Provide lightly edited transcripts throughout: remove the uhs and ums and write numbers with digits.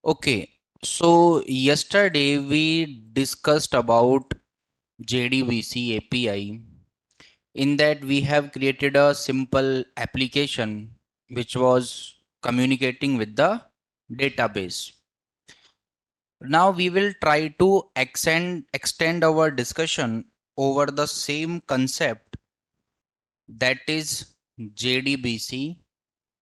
Okay, so yesterday we discussed about JDBC API. In that, we have created a simple application which was communicating with the database. Now we will try to extend our discussion over the same concept, that is JDBC,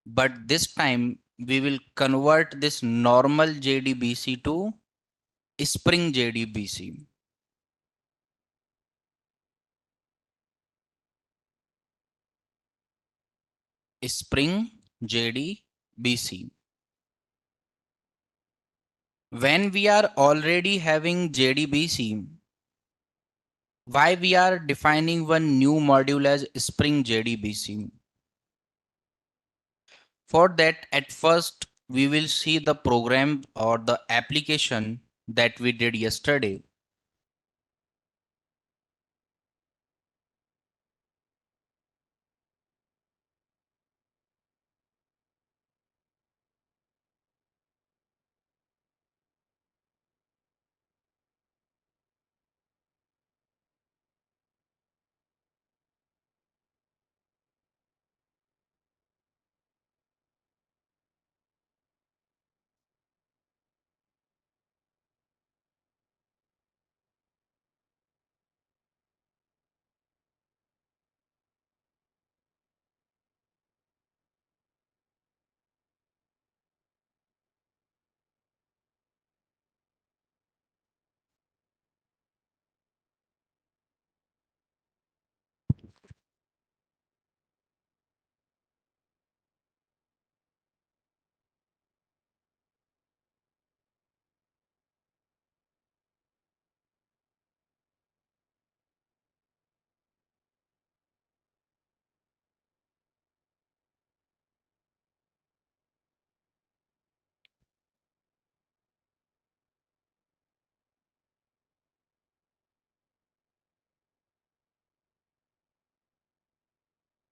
but this time we will convert this normal JDBC to Spring JDBC. Spring JDBC. When we are already having JDBC, why we are defining one new module as Spring JDBC? For that, at first, we will see the program or the application that we did yesterday.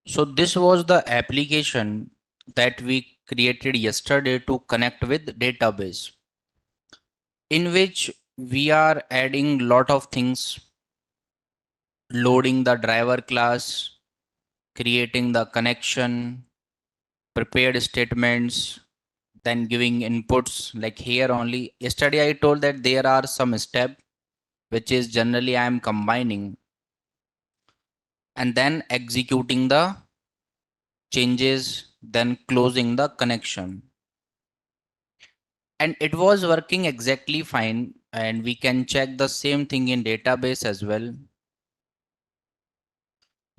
So this was the application that we created yesterday to connect with database, in which we are adding lot of things, loading the driver class, creating the connection, prepared statements, then giving inputs like here only. Yesterday I told that there are some steps which is generally I am combining, and then executing the changes, then closing the connection. And it was working exactly fine. And we can check the same thing in database as well.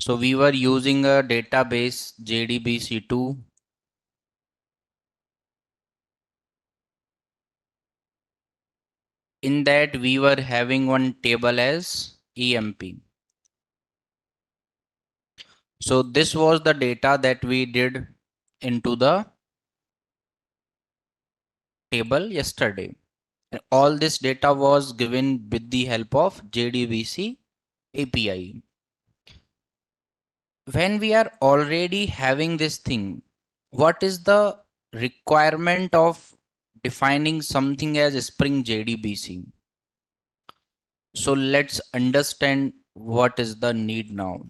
So we were using a database JDBC2. In that we were having one table as EMP. So this was the data that we did into the table yesterday. And all this data was given with the help of JDBC API. When we are already having this thing, what is the requirement of defining something as Spring JDBC? So let's understand what is the need now.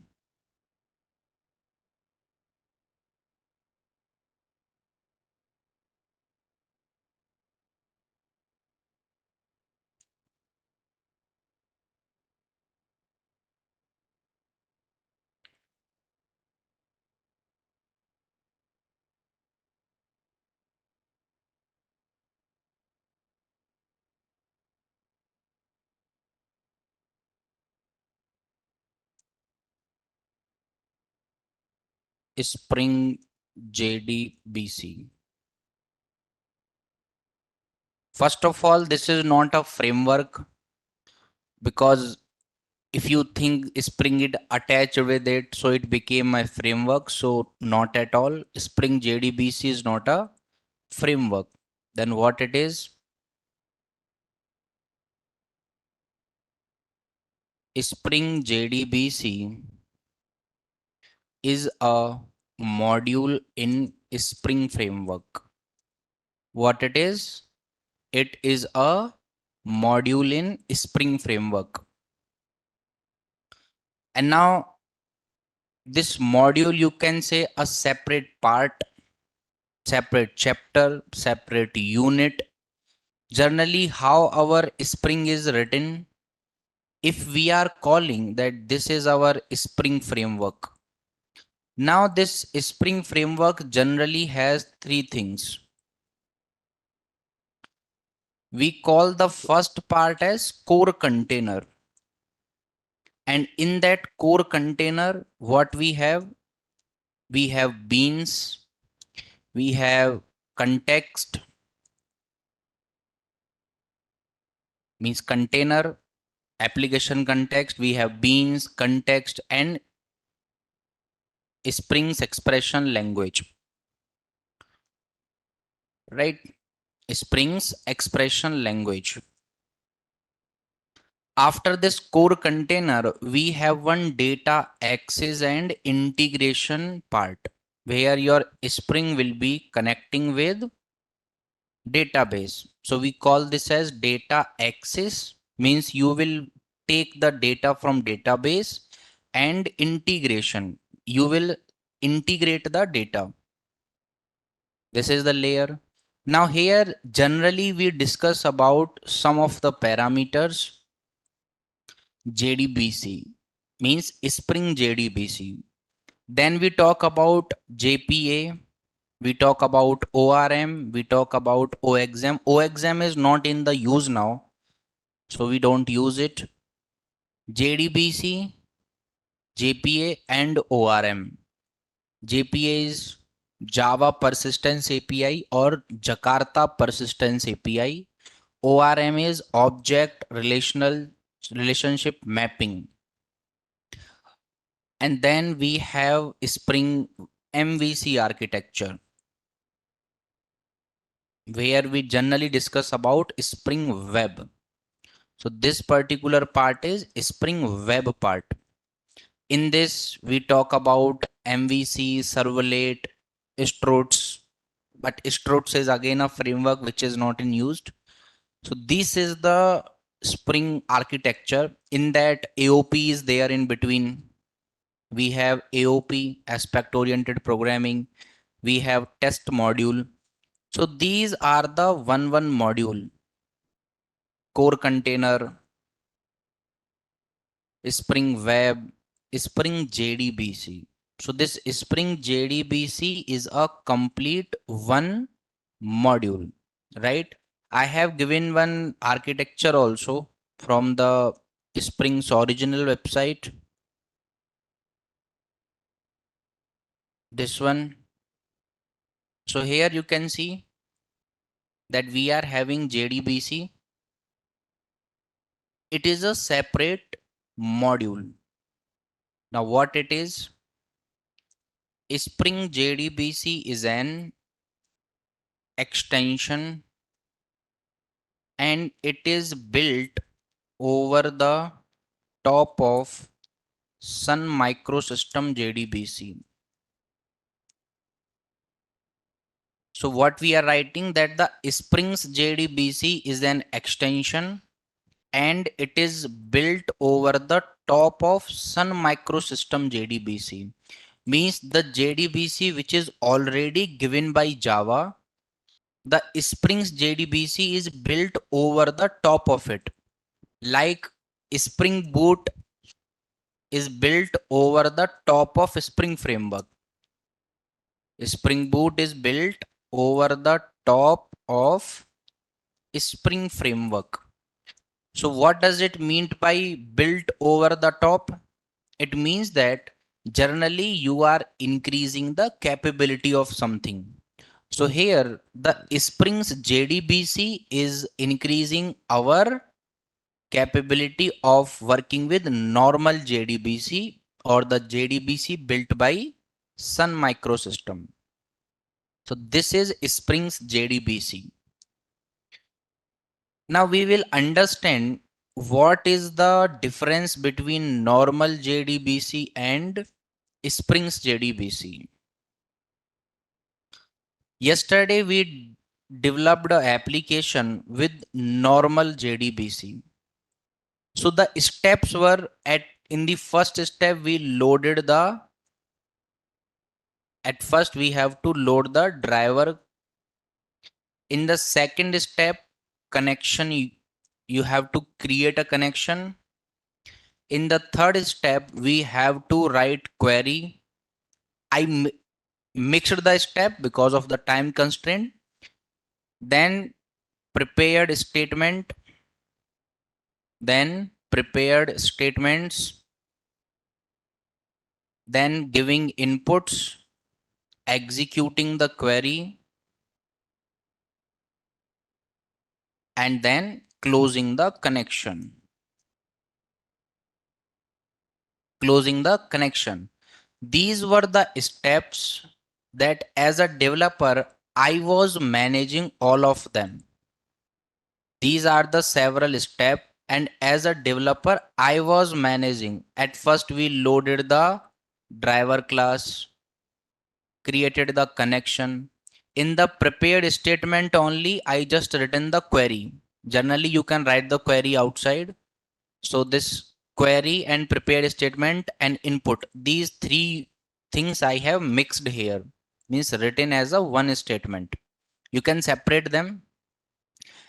Spring JDBC. First of all, this is not a framework, because if you think Spring it attached with it, so it became a framework. So not at all. Spring JDBC is not a framework. Then what it is? Spring JDBC is a module in Spring framework. What it is? It is a module in Spring Framework. And now this module, you can say a separate part, separate chapter, separate unit. Generally, how our Spring is written, if we are calling that this is our Spring Framework. Now this Spring Framework generally has three things. We call the first part as core container. And in that core container, what we have? We have beans, we have context, means container, application context, we have beans, context, and Spring's expression language, right? Spring's expression language. After this core container, we have one data access and integration part where your Spring will be connecting with database. So we call this as data access, means you will take the data from database, and integration. You will integrate the data. This is the layer. Now here generally we discuss about some of the parameters. JDBC means Spring JDBC. Then we talk about JPA, we talk about ORM, we talk about OXM. OXM is not in the use now, so we don't use it. JDBC, JPA, and ORM. JPA is Java Persistence API or Jakarta Persistence API. ORM is Object Relationship Mapping. And then we have Spring MVC architecture, where we generally discuss about Spring Web. So this particular part is Spring Web part. In this, we talk about MVC, Servlet, Struts, but Struts is again a framework which is not in used. So this is the Spring architecture. In that, AOP is there in between. We have AOP, aspect oriented programming. We have test module. So these are the one module: core container, Spring Web, Spring JDBC. So this Spring JDBC is a complete one module, right? I have given one architecture also from the Spring's original website. This one. So here you can see that we are having JDBC. It is a separate module. Now what it is? Spring JDBC is an extension, and it is built over the top of Sun Microsystem JDBC. So what we are writing, that the Springs JDBC is an extension and it is built over the top of Sun Microsystem JDBC. Means the JDBC which is already given by Java, the Springs JDBC is built over the top of it. Like Spring Boot is built over the top of Spring Framework. Spring Boot is built over the top of Spring Framework. So what does it mean by built over the top? It means that generally you are increasing the capability of something. So here the Springs JDBC is increasing our capability of working with normal JDBC or the JDBC built by Sun Microsystem. So this is Spring's JDBC. Now we will understand what is the difference between normal JDBC and Spring's JDBC. Yesterday we developed an application with normal JDBC. So the steps were in the first step, we loaded at first we have to load the driver. In the second step, connection, you have to create a connection. In the third step, we have to write query. I mixed the step because of the time constraint. Then prepared statement, then prepared statements, then giving inputs, executing the query, and then closing the connection. Closing the connection. These were the steps that as a developer, I was managing all of them. These are the several steps, and as a developer, I was managing. At first, we loaded the driver class, created the connection. In the prepared statement only, I just written the query. Generally, you can write the query outside. So this query and prepared statement and input, these three things I have mixed here, means written as a one statement. You can separate them,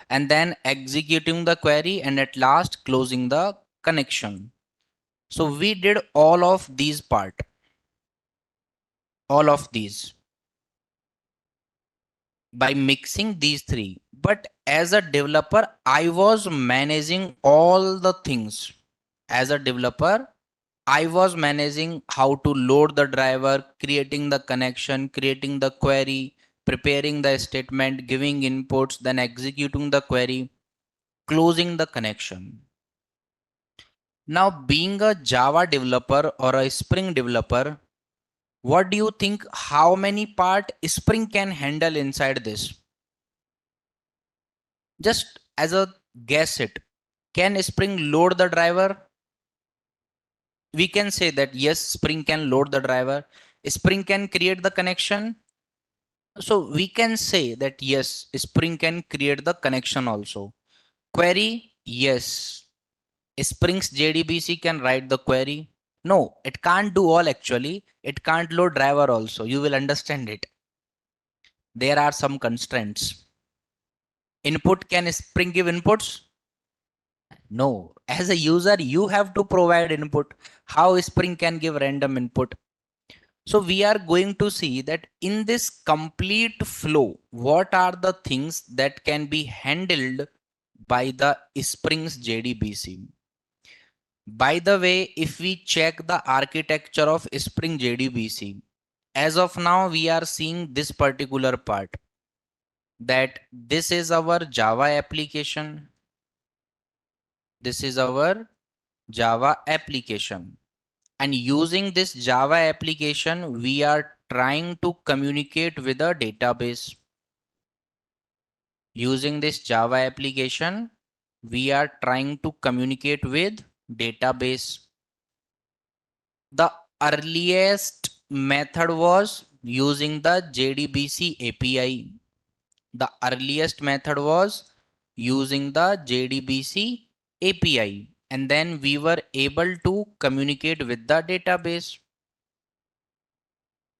and then executing the query, and at last closing the connection. So we did all of these all of these by mixing these three. But as a developer, I was managing all the things. As a developer, I was managing how to load the driver, creating the connection, creating the query, preparing the statement, giving inputs, then executing the query, closing the connection. Now, being a Java developer or a Spring developer, what do you think? How many part Spring can handle inside this? Just as a guess it. Can Spring load the driver? We can say that yes, Spring can load the driver. Spring can create the connection. So we can say that yes, Spring can create the connection also. Query, yes. Spring's JDBC can write the query. No, it can't do all actually. It can't load driver also. You will understand it. There are some constraints. Input, can Spring give inputs? No. As a user, you have to provide input. How Spring can give random input? So we are going to see that in this complete flow, what are the things that can be handled by the Spring's JDBC. By the way, if we check the architecture of Spring JDBC, as of now, we are seeing this particular part, that this is our Java application. This is our Java application. And using this Java application, we are trying to communicate with a database. Using this Java application, we are trying to communicate with database. The earliest method was using the JDBC API. The earliest method was using the JDBC API, and then we were able to communicate with the database.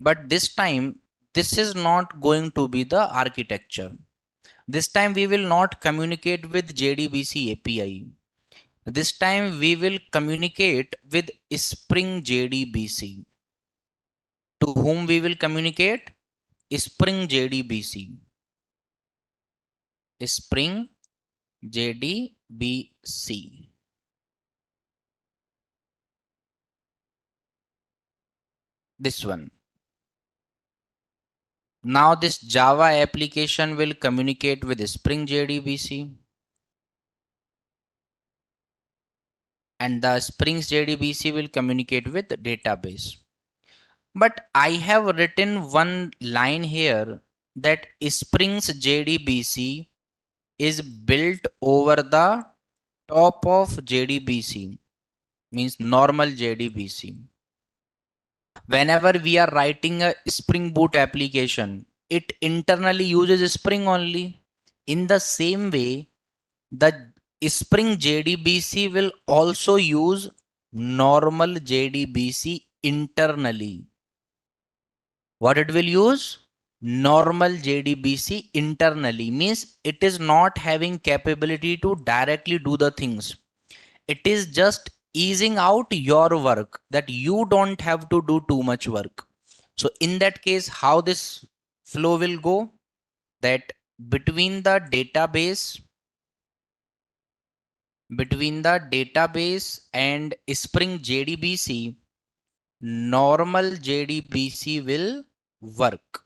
But this time, this is not going to be the architecture. This time we will not communicate with JDBC API. This time we will communicate with Spring JDBC. To whom we will communicate? Spring JDBC. Spring JDBC. This one. Now this Java application will communicate with Spring JDBC. And the Spring's JDBC will communicate with the database. But I have written one line here that Spring's JDBC is built over the top of JDBC, means normal JDBC. Whenever we are writing a Spring Boot application, it internally uses Spring only. In the same way, the Spring JDBC will also use normal JDBC internally. What it will use? Normal JDBC internally means it is not having capability to directly do the things. It is just easing out your work that you don't have to do too much work. So in that case, how this flow will go? That between the database and Spring JDBC, normal JDBC will work.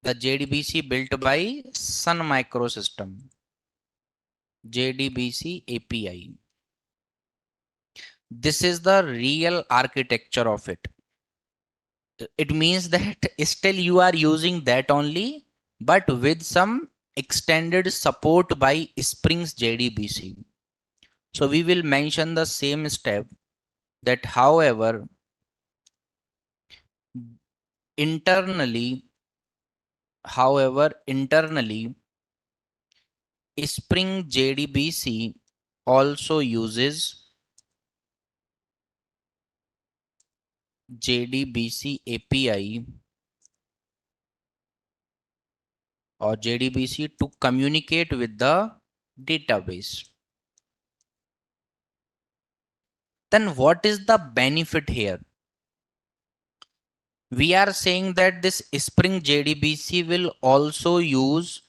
The JDBC built by Sun Microsystem, JDBC API. This is the real architecture of it. It means that still you are using that only, but with some extended support by Spring's JDBC. So we will mention the same step that however internally Spring JDBC also uses JDBC API or JDBC to communicate with the database. Then what is the benefit here? We are saying that this Spring JDBC will also use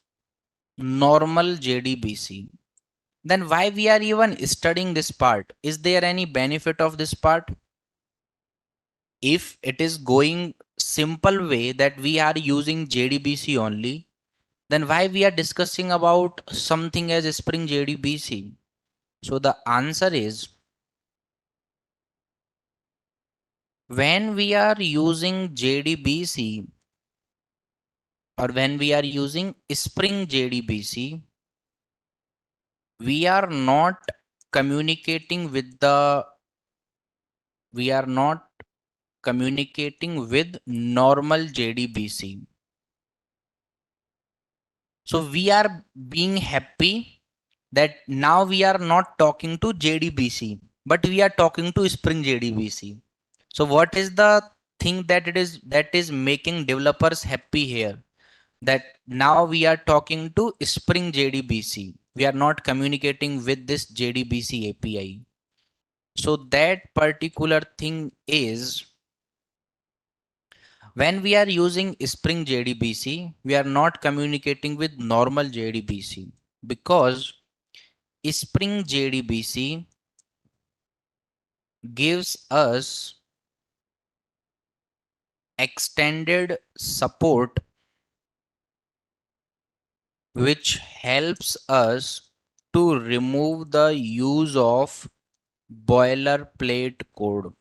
normal JDBC. Then why we are even studying this part? Is there any benefit of this part? If it is going simple way that we are using JDBC only, then why we are discussing about something as Spring JDBC? So the answer is, when we are using JDBC or when we are using Spring JDBC, we are not communicating with normal JDBC. So we are being happy that now we are not talking to JDBC, but we are talking to Spring JDBC. So what is the thing that is making developers happy here? That now we are talking to Spring JDBC. We are not communicating with this JDBC API. So that particular thing is, when we are using Spring JDBC, we are not communicating with normal JDBC because Spring JDBC gives us extended support which helps us to remove the use of boilerplate code,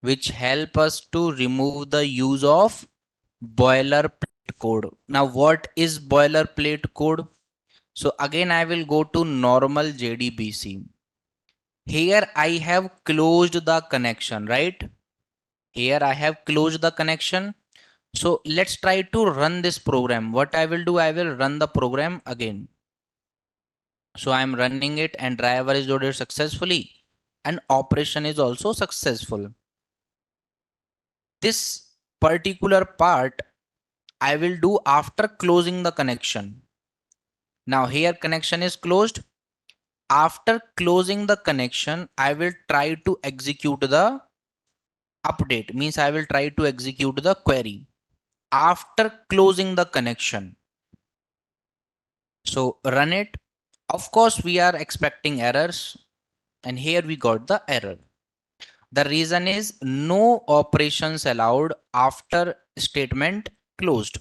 which help us to remove the use of boilerplate code. Now, what is boilerplate code? So again, I will go to normal JDBC. Here I have closed the connection, right? Here I have closed the connection. So let's try to run this program. What I will do, I will run the program again. So I'm running it and driver is loaded successfully and operation is also successful. This particular part I will do after closing the connection. Now here connection is closed. After closing the connection, I will try to execute the update, means I will try to execute the query after closing the connection. So run it. Of course, we are expecting errors and here we got the error. The reason is no operations allowed after statement closed.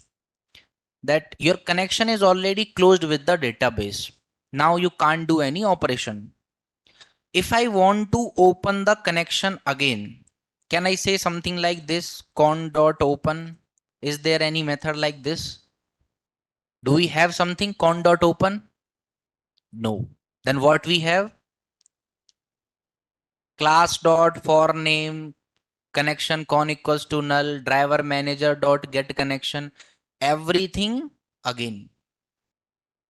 That your connection is already closed with the database. Now you can't do any operation. If I want to open the connection again, can I say something like this? Con.open. Is there any method like this? Do we have something con.open? No. Then what we have? Class.forName connection con equals to null, driver manager dot get connection, everything again.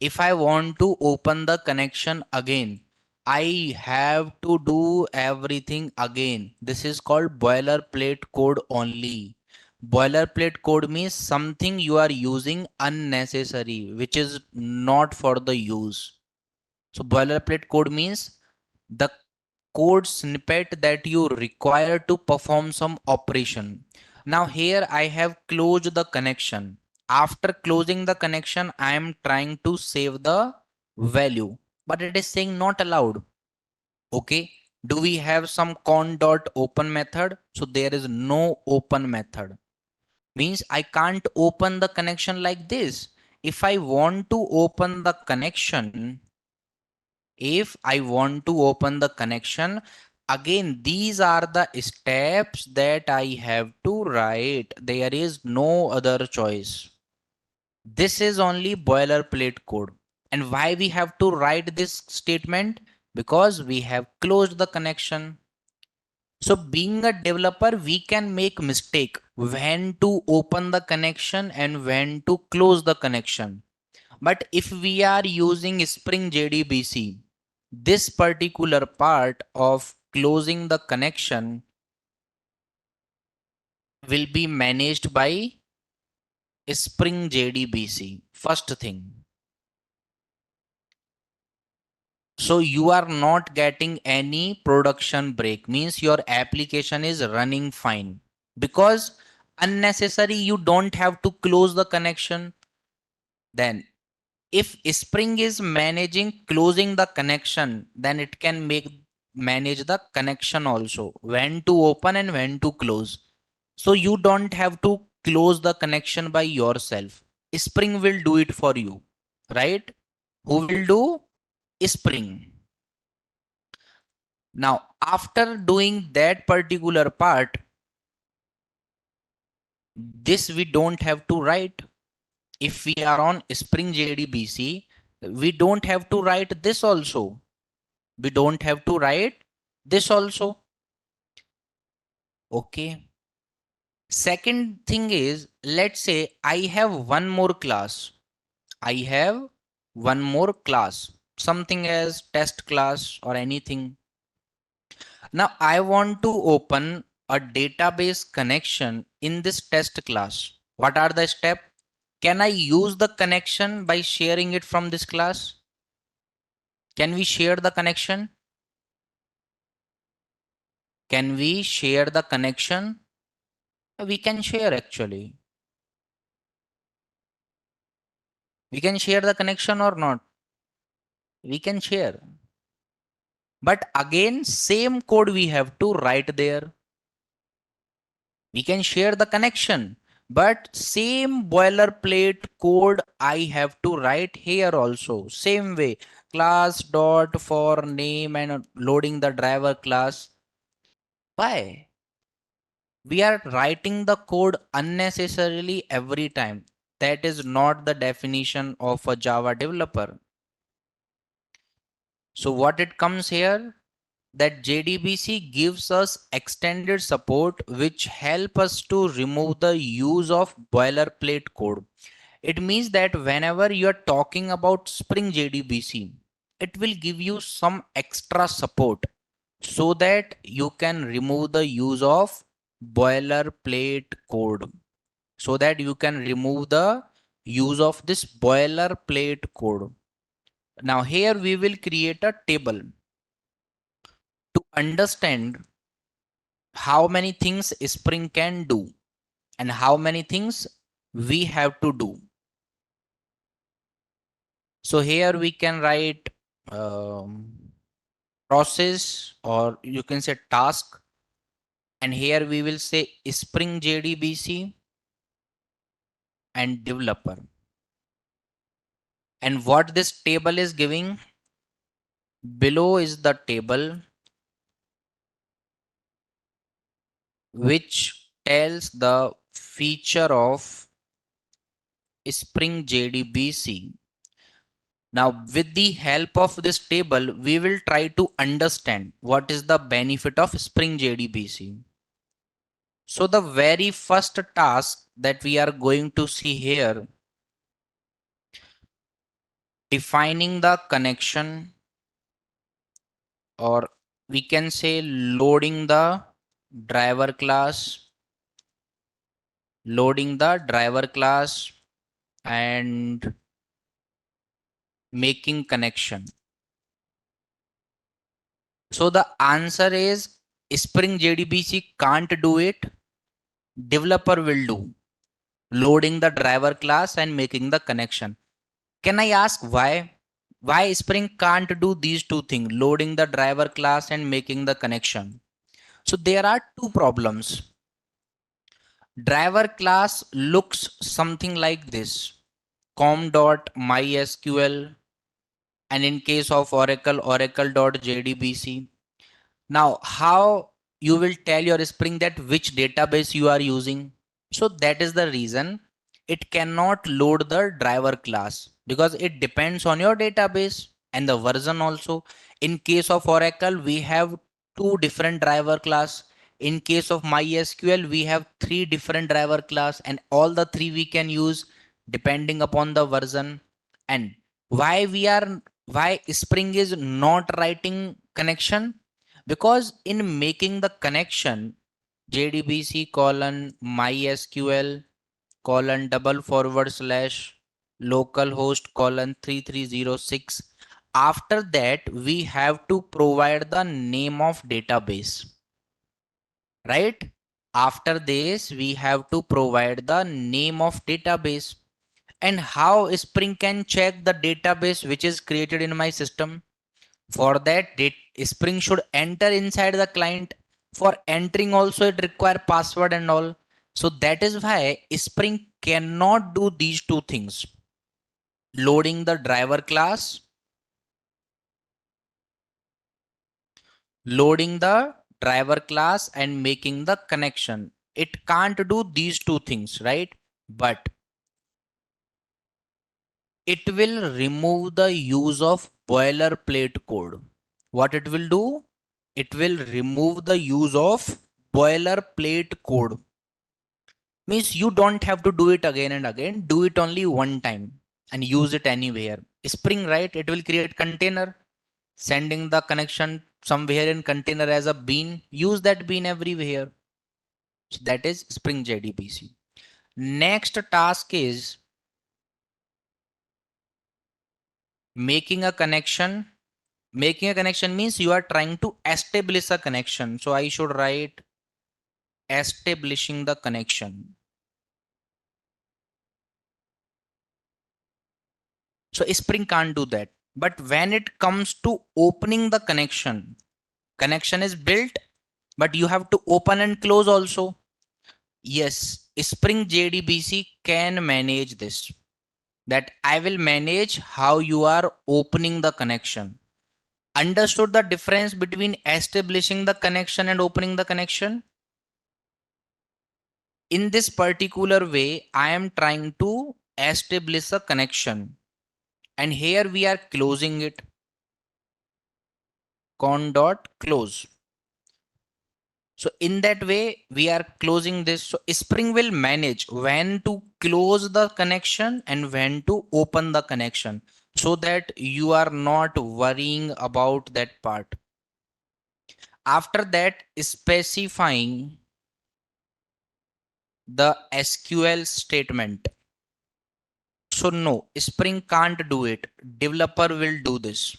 If I want to open the connection again, I have to do everything again. This is called boilerplate code only. Boilerplate code means something you are using unnecessary, which is not for the use. So boilerplate code means the code snippet that you require to perform some operation. Now here I have closed the connection. After closing the connection, I am trying to save the value, but it is saying not allowed. Okay. Do we have some con.open method? So there is no open method. Means I can't open the connection like this. If I want to open the connection, if I want to open the connection, again, these are the steps that I have to write. There is no other choice. This is only boilerplate code. And why we have to write this statement? Because we have closed the connection. So being a developer, we can make mistake when to open the connection and when to close the connection. But if we are using Spring JDBC, this particular part of closing the connection will be managed by Spring JDBC. First thing. So you are not getting any production break, means your application is running fine, because unnecessary you don't have to close the connection. Then if Spring is managing closing the connection, then it can manage the connection also, when to open and when to close. So you don't have to close the connection by yourself. Spring will do it for you, right? Who will do? Spring. Now, after doing that particular part, this we don't have to write. If we are on Spring JDBC, we don't have to write this also. We don't have to write this also. Okay. Second thing is, let's say I have one more class. I have one more class, something as test class or anything. Now I want to open a database connection in this test class. What are the steps? Can I use the connection by sharing it from this class? Can we share the connection? Can we share the connection? We can share actually. We can share the connection or not? We can share. But again, same code we have to write there. We can share the connection, but same boilerplate code I have to write here also. Same way, class dot for name and loading the driver class. Why? We are writing the code unnecessarily every time. That is not the definition of a Java developer. So what it comes here, that JDBC gives us extended support which help us to remove the use of boilerplate code. It means that whenever you are talking about Spring JDBC, it will give you some extra support so that you can remove the use of boilerplate code, so that you can remove the use of this boilerplate code. Now here we will create a table to understand how many things Spring can do and how many things we have to do. So here we can write process, or you can say task, and here we will say Spring JDBC and developer. And what this table is giving, below is the table which tells the feature of Spring JDBC. Now, with the help of this table, we will try to understand what is the benefit of Spring JDBC. So the very first task that we are going to see here, defining the connection, or we can say loading the driver class, and making connection. So the answer is Spring JDBC can't do it. Developer will do loading the driver class and making the connection. Can I ask why? Why Spring can't do these two things, loading the driver class and making the connection? So there are two problems. Driver class looks something like this: com.mysql, and in case of Oracle, oracle.jdbc. Now, how you will tell your Spring that which database you are using? So that is the reason it cannot load the driver class, because it depends on your database and the version also. In case of Oracle, we have two different driver class. In case of MySQL, we have three different driver class, and all the three we can use depending upon the version. And why Spring is not writing connection? Because in making the connection, JDBC colon MySQL colon double forward slash localhost colon 3306. After that, we have to provide the name of database, right? After this, we have to provide the name of database. And how Spring can check the database which is created in my system? For that, Spring should enter inside the client. For entering also, it require password and all. So that is why Spring cannot do these two things: loading the driver class, and making the connection. It can't do these two things, right? But it will remove the use of boilerplate code. What it will do? It will remove the use of boilerplate code. Means you don't have to do it again and again. Do it only one time and use it anywhere. Spring, right? It will create container, sending the connection somewhere in container as a bean. Use that bean everywhere. So that is Spring JDBC. Next task is making a connection. Making a connection means you are trying to establish a connection. So I should write establishing the connection. So Spring can't do that. But when it comes to opening the connection, connection is built, but you have to open and close also. Yes, Spring JDBC can manage this. That I will manage how you are opening the connection. Understood the difference between establishing the connection and opening the connection? In this particular way, I am trying to establish a connection. And here we are closing it. Con.close. So in that way, we are closing this. So Spring will manage when to close the connection and when to open the connection, so that you are not worrying about that part. After that, specifying the SQL statement. So no, Spring can't do it. Developer will do this.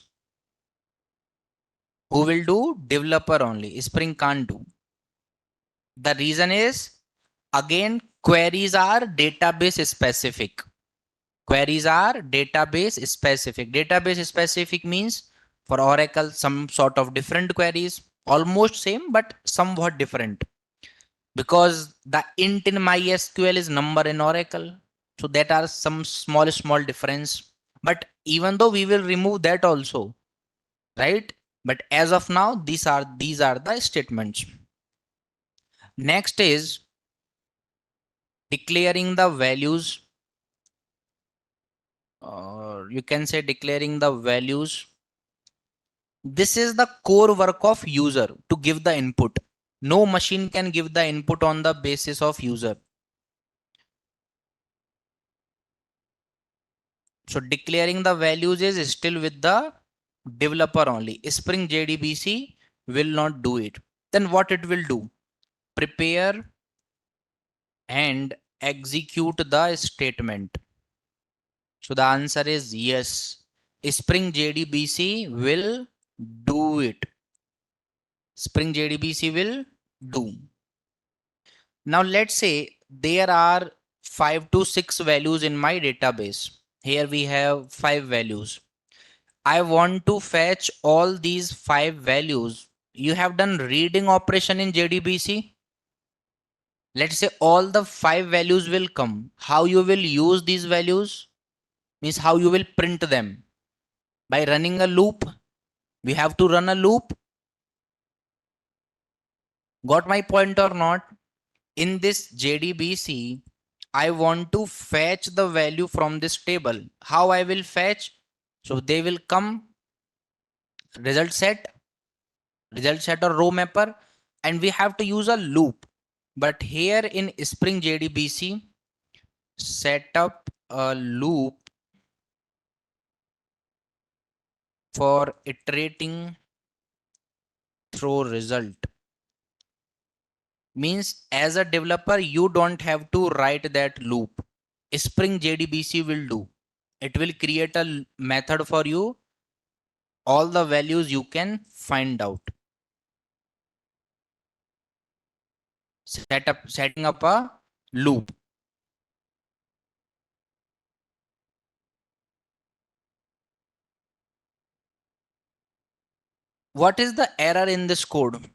Who will do? Developer only. Spring can't do. The reason is, again, queries are database specific. Queries are database specific. Database specific means for Oracle, some sort of different queries, almost same, but somewhat different. Because the int in MySQL is number in Oracle. So that are some small difference. But even though we will remove that also, right? But as of now, these are the statements. Next is declaring the values, or you can say declaring the values. This is the core work of user to give the input. No machine can give the input on the basis of user. So declaring the values is still with the developer only. Spring JDBC will not do it. Then what it will do? Prepare and execute the statement. So the answer is yes. Spring JDBC will do it. Spring JDBC will do. Now let's say there are 5 to 6 values in my database. Here we have 5 values. I want to fetch all these 5 values. You have done reading operation in JDBC. Let's say all the 5 values will come. How you will use these values? Means how you will print them. By running a loop. We have to run a loop. Got my point or not? In this JDBC, I want to fetch the value from this table. How I will fetch? So they will come result set or row mapper, and we have to use a loop. But here in Spring JDBC, set up a loop for iterating through result. Means as a developer, you don't have to write that loop. Spring JDBC will do. It will create a method for you. All the values you can find out. Setting up a loop. What is the error in this code?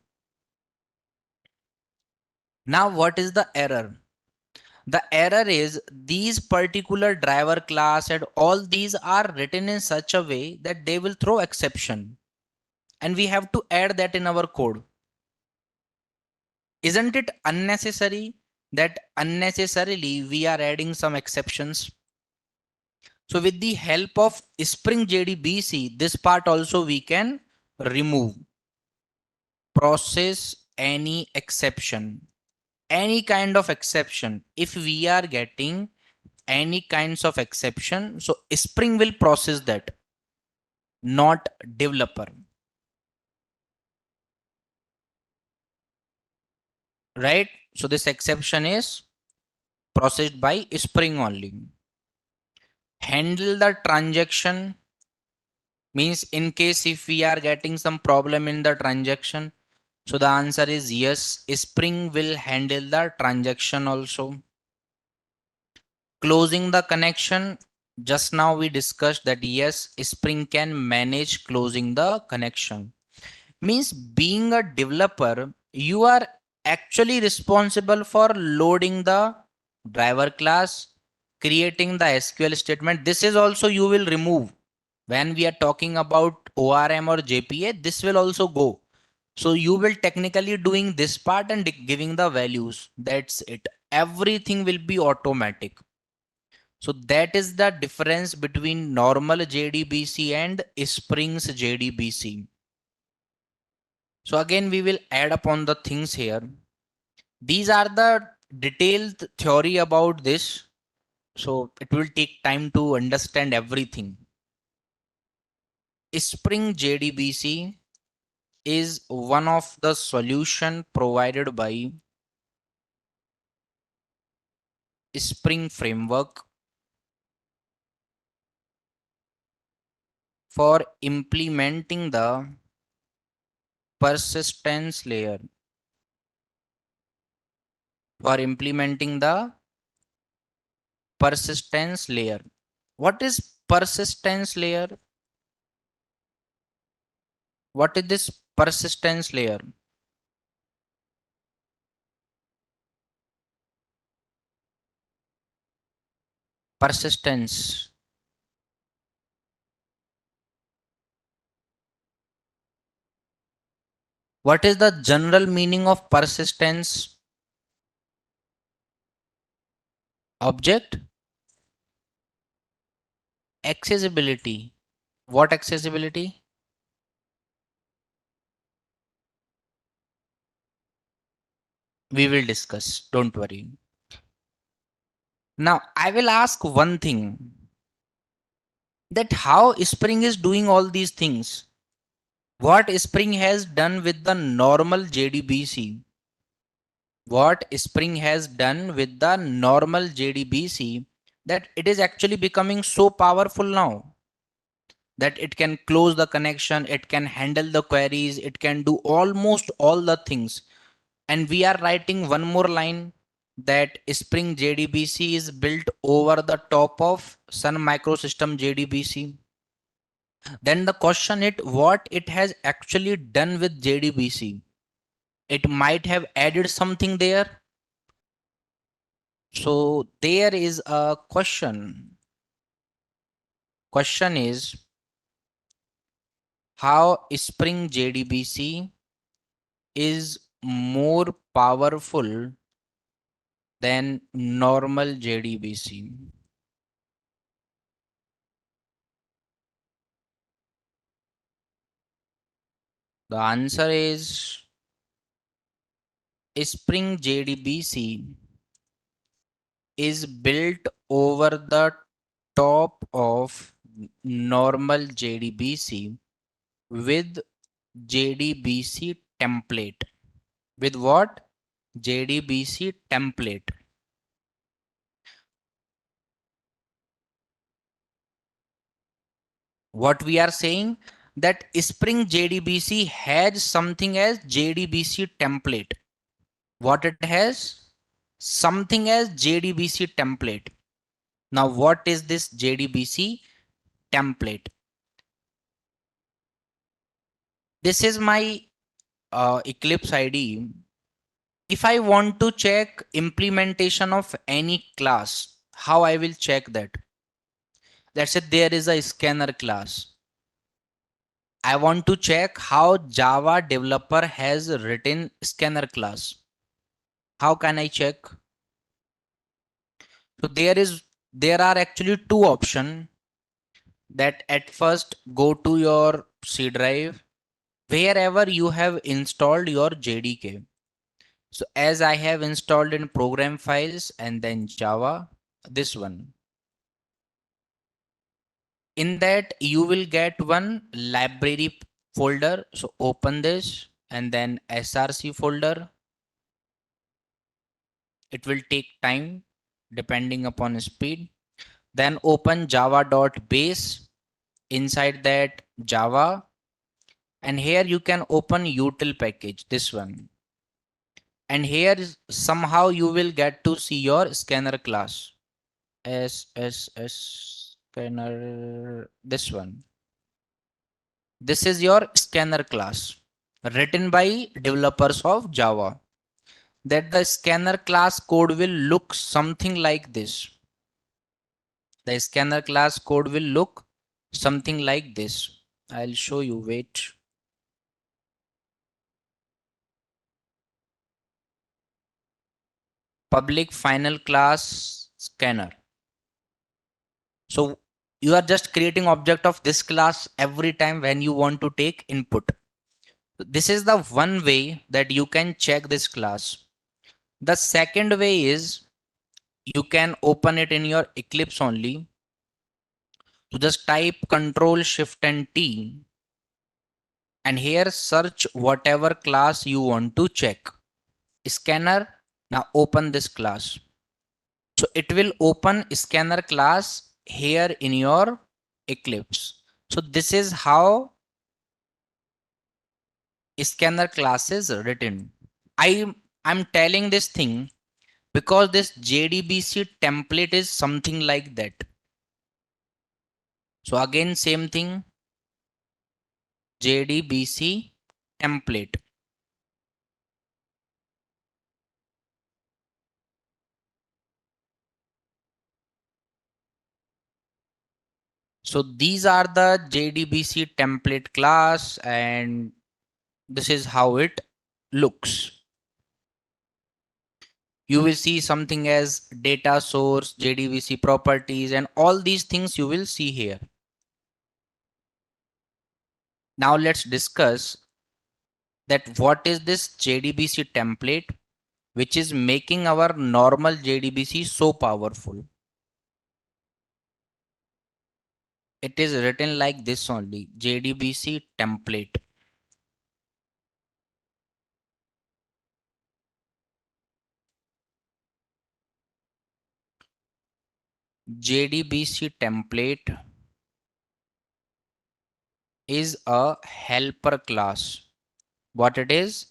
Now, what is the error? The error is these particular driver class and all these are written in such a way that they will throw exception. And we have to add that in our code. Isn't it unnecessary that unnecessarily we are adding some exceptions? So with the help of Spring JDBC, this part also we can remove. Process any exception, any kind of exception. If we are getting any kinds of exception, so Spring will process that, not developer. Right? So this exception is processed by Spring only. Handle the transaction means in case if we are getting some problem in the transaction. So the answer is yes, Spring will handle the transaction also. Closing the connection. Just now we discussed that yes, Spring can manage closing the connection. Means being a developer, you are actually responsible for loading the driver class, creating the SQL statement. This is also you will remove. When we are talking about ORM or JPA, this will also go. So you will technically doing this part and giving the values. That's it. Everything will be automatic. So that is the difference between normal JDBC and Spring's JDBC. So again, we will add upon the things here. These are the detailed theory about this. So it will take time to understand everything. Spring JDBC is one of the solution provided by Spring Framework for implementing the persistence layer. For implementing the persistence layer. What is persistence layer? What is this persistence layer? Persistence. What is the general meaning of persistence? Object accessibility. What accessibility? We will discuss. Don't worry. Now, I will ask one thing, that how Spring is doing all these things. What Spring has done with the normal JDBC? What Spring has done with the normal JDBC, that it is actually becoming so powerful now that it can close the connection, it can handle the queries, it can do almost all the things. And we are writing one more line, that Spring JDBC is built over the top of Sun Microsystem JDBC. Then the question is what it has actually done with JDBC. It might have added something there. So there is a question. Question is how Spring JDBC is more powerful than normal JDBC. The answer is Spring JDBC is built over the top of normal JDBC with JDBC template. With what? JDBC template. What we are saying, that Spring JDBC has something as JDBC template. What it has? Something as JDBC template. Now, what is this JDBC template? This is my Eclipse IDE. If I want to check implementation of any class, how I will check that? Let's say there is a scanner class. I want to check how Java developer has written scanner class. How can I check? So there are actually two options, that at first go to your C drive wherever you have installed your JDK. So as I have installed in program files and then Java, this one. In that you will get one library folder. So open this and then src folder. It will take time depending upon speed. Then open java.base. Inside that Java, and here you can open util package, this one. And here somehow you will get to see your scanner class. SSS scanner, this one. This is your scanner class written by developers of Java. That the scanner class code will look something like this. The scanner class code will look something like this. I'll show you, wait. Public final class scanner. So you are just creating object of this class every time when you want to take input. This is the one way that you can check this class. The second way is you can open it in your Eclipse only. So just type Control Shift and T, and here search whatever class you want to check. Scanner. Now open this class. So it will open scanner class here in your Eclipse. So this is how scanner class is written. I'm telling this thing because this JDBC template is something like that. So again, same thing, JDBC template. So these are the JDBC template class, and this is how it looks. You will see something as data source, JDBC properties, and all these things you will see here. Now let's discuss that what is this JDBC template, which is making our normal JDBC so powerful. It is written like this only, JDBC template. JDBC template is a helper class. What it is?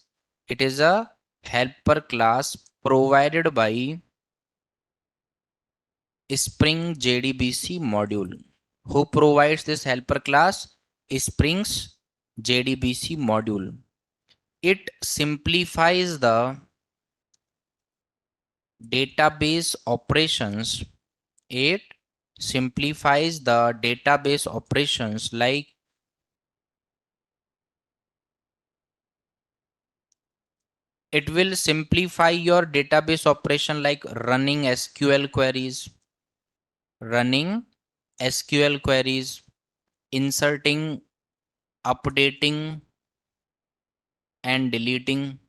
It is a helper class provided by Spring JDBC module. Who provides this helper class? Spring's JDBC module. It simplifies the database operations. It simplifies the database operations like it will simplify your database operation like running SQL queries, inserting, updating, and deleting.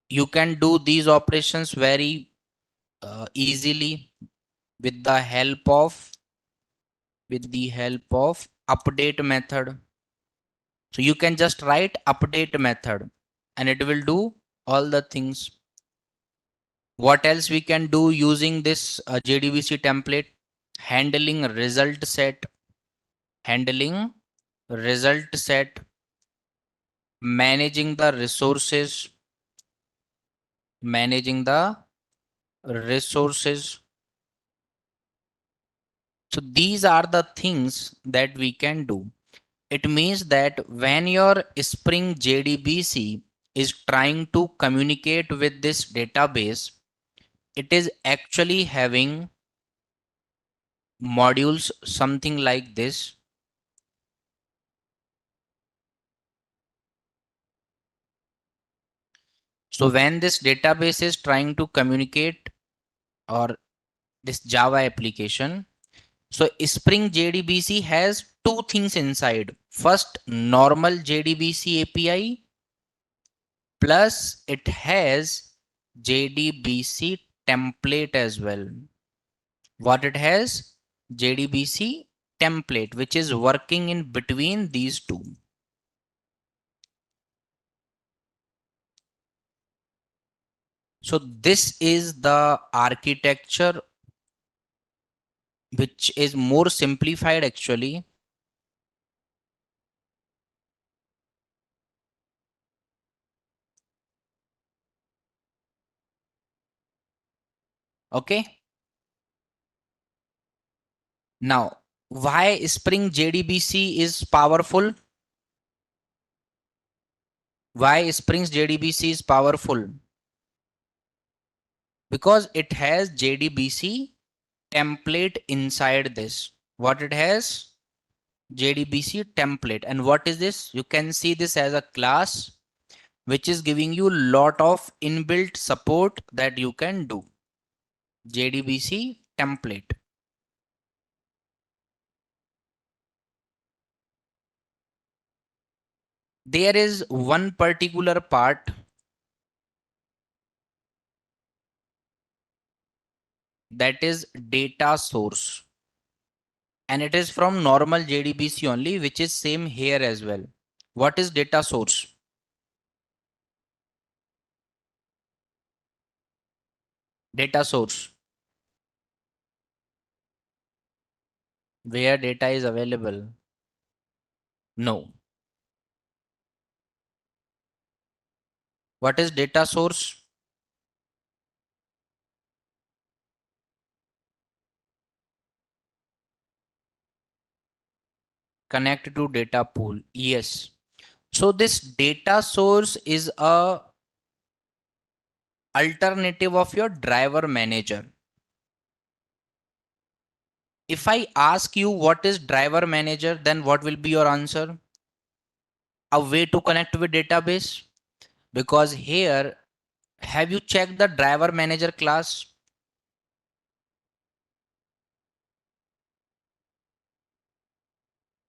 You can do these operations very easily with the help of update method. So you can just write update method and it will do all the things. What else we can do using this JDBC template? Handling result set, handling result set, managing the resources, managing the resources. So these are the things that we can do. It means that when your Spring JDBC is trying to communicate with this database, it is actually having modules something like this. So when this database is trying to communicate or this Java application, so Spring JDBC has two things inside. First, normal JDBC API plus it has JDBC template as well. What it has? JDBC template, which is working in between these two. So this is the architecture which is more simplified actually. Okay. Now, why Spring JDBC is powerful? Why Spring's JDBC is powerful? Because it has JDBC template inside this. What it has? JDBC template. And what is this? You can see this as a class which is giving you lot of inbuilt support that you can do. JDBC template. There is one particular part that is data source. And it is from normal JDBC only, which is same here as well. What is data source? Data source, where data is available. No. What is data source? Connect to data pool. Yes. So this data source is a alternative of your driver manager. If I ask you what is driver manager, then what will be your answer? A way to connect with database? Because here, have you checked the driver manager class?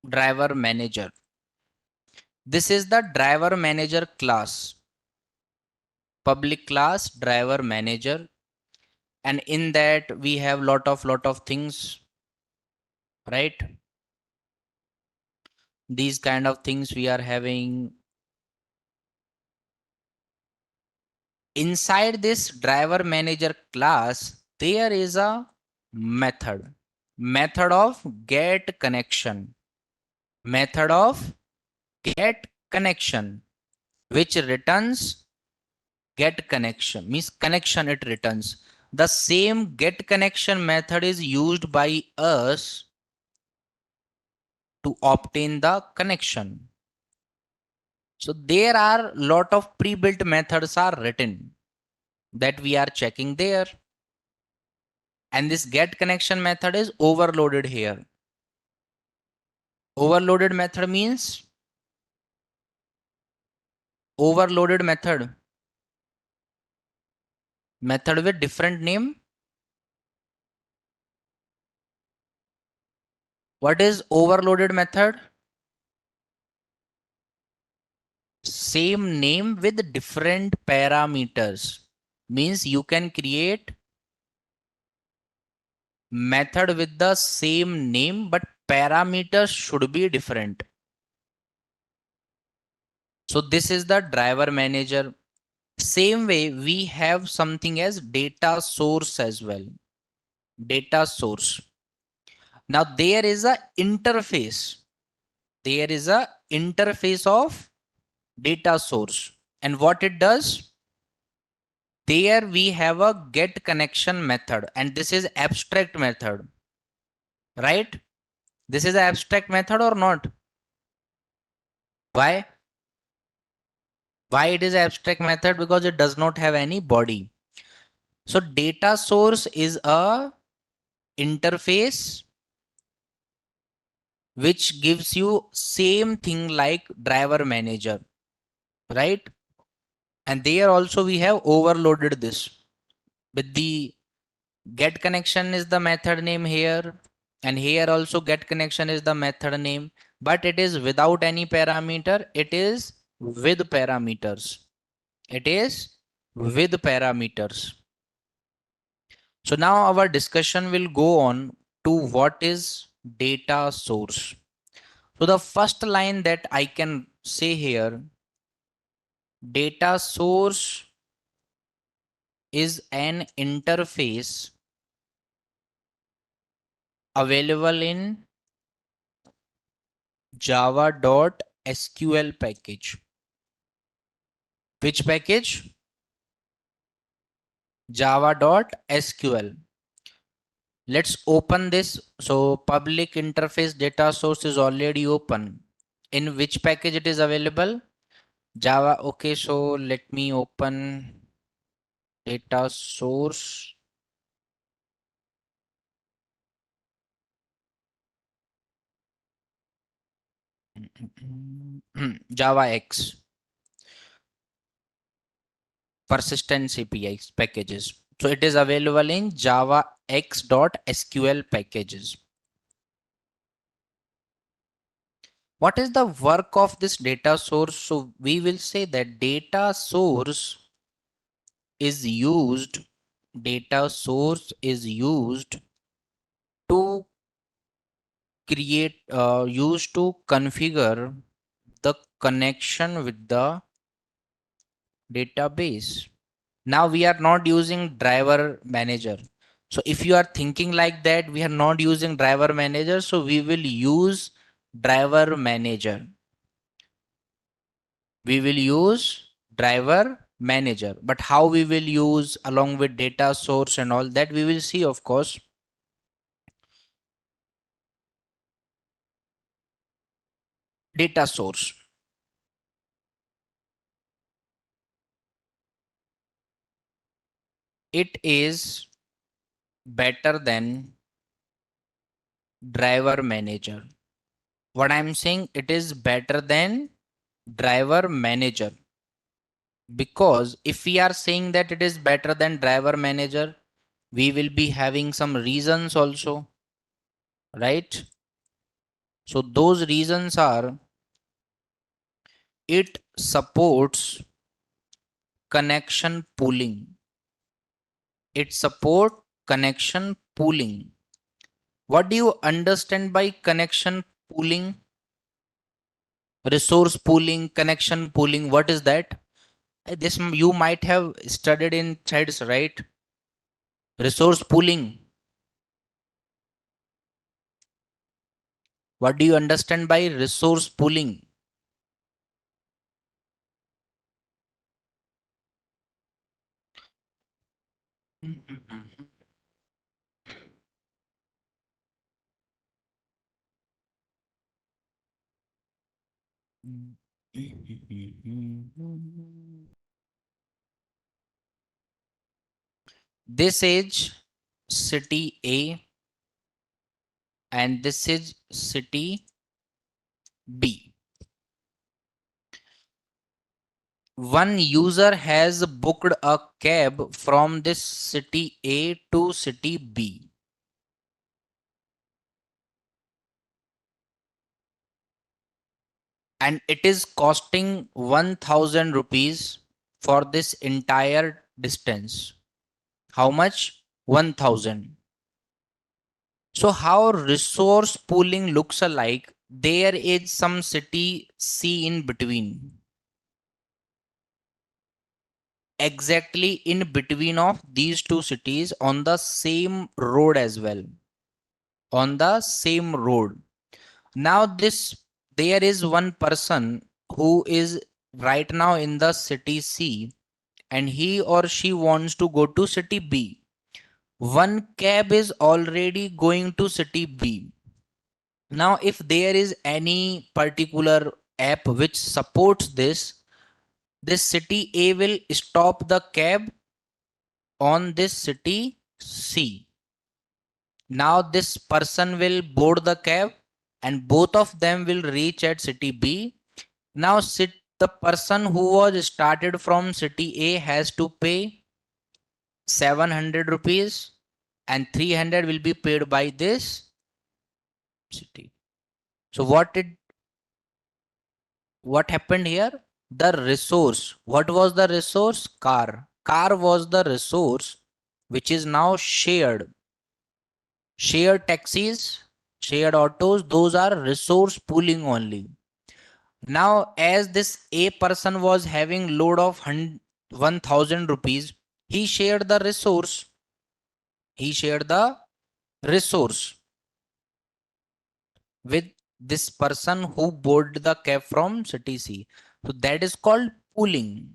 Driver manager. This is the driver manager class. public class driver manager, and in that we have lot of things, right? These kind of things we are having. Inside this driver manager class, there is a method of get connection, method of get connection, which returns get connection, means connection it returns. The same get connection method is used by us to obtain the connection. So there are lot of pre-built methods are written that we are checking there. And this get connection method is overloaded here. Overloaded method means overloaded method with different name. What is overloaded method? Same name with different parameters. Means you can create method with the same name, but parameters should be different. So this is the driver manager. Same way we have something as data source as well. Data source. Now there is a interface. There is a interface of data source. And what it does? There we have a get connection method, and this is abstract method, right? This is an abstract method or not? Why? Why it is abstract method? Because it does not have any body. So data source is a interface which gives you same thing like driver manager, right? And there also we have overloaded this with the get connection is the method name here, and here also get connection is the method name, but it is without any parameter. It is with parameters. It is with parameters. So now our discussion will go on to what is data source. So the first line that I can say here, data source is an interface available in java.sql package. Which package? Java.sql. Let's open this. So public interface data source is already open. In which package it is available? Java. Okay, so let me open data source. Java X persistence APIs packages. So it is available in Java X.SQL packages. What is the work of this data source? So we will say that data source is used to create used to configure the connection with the database. Now we are not using driver manager. So if you are thinking like that, we are not using driver manager, so we will use driver manager. We will use driver manager, but how we will use along with data source and all that we will see, of course. Data source. It is better than driver manager. What I'm saying, it is better than driver manager. Because if we are saying that it is better than driver manager, we will be having some reasons also, right? So those reasons are, it supports connection pooling. It support connection pooling. What do you understand by connection pooling? Resource pooling, connection pooling, what is that? This you might have studied in threads, right? Resource pooling. What do you understand by resource pooling? This is city A and this is city B. One user has booked a cab from this city A to city B. And it is costing 1000 rupees for this entire distance. How much? 1000. So how resource pooling looks alike, there is some city C in between. Exactly in between of these two cities on the same road as well. On the same road. Now there is one person who is right now in the city C and he or she wants to go to city B. One cab is already going to city B. Now, if there is any particular app which supports this city A will stop the cab on this city C. Now, this person will board the cab and both of them will reach at city B. Now, the person who was started from city A has to pay 700 rupees and 300 will be paid by this city. So what happened here? The resource. What was the resource? Car. Car was the resource which is now shared. Shared taxis, shared autos, those are resource pooling only. Now, as this A person was having load of 1000 rupees, he shared the resource. He shared the resource with this person who boarded the cab from city C. So that is called pooling.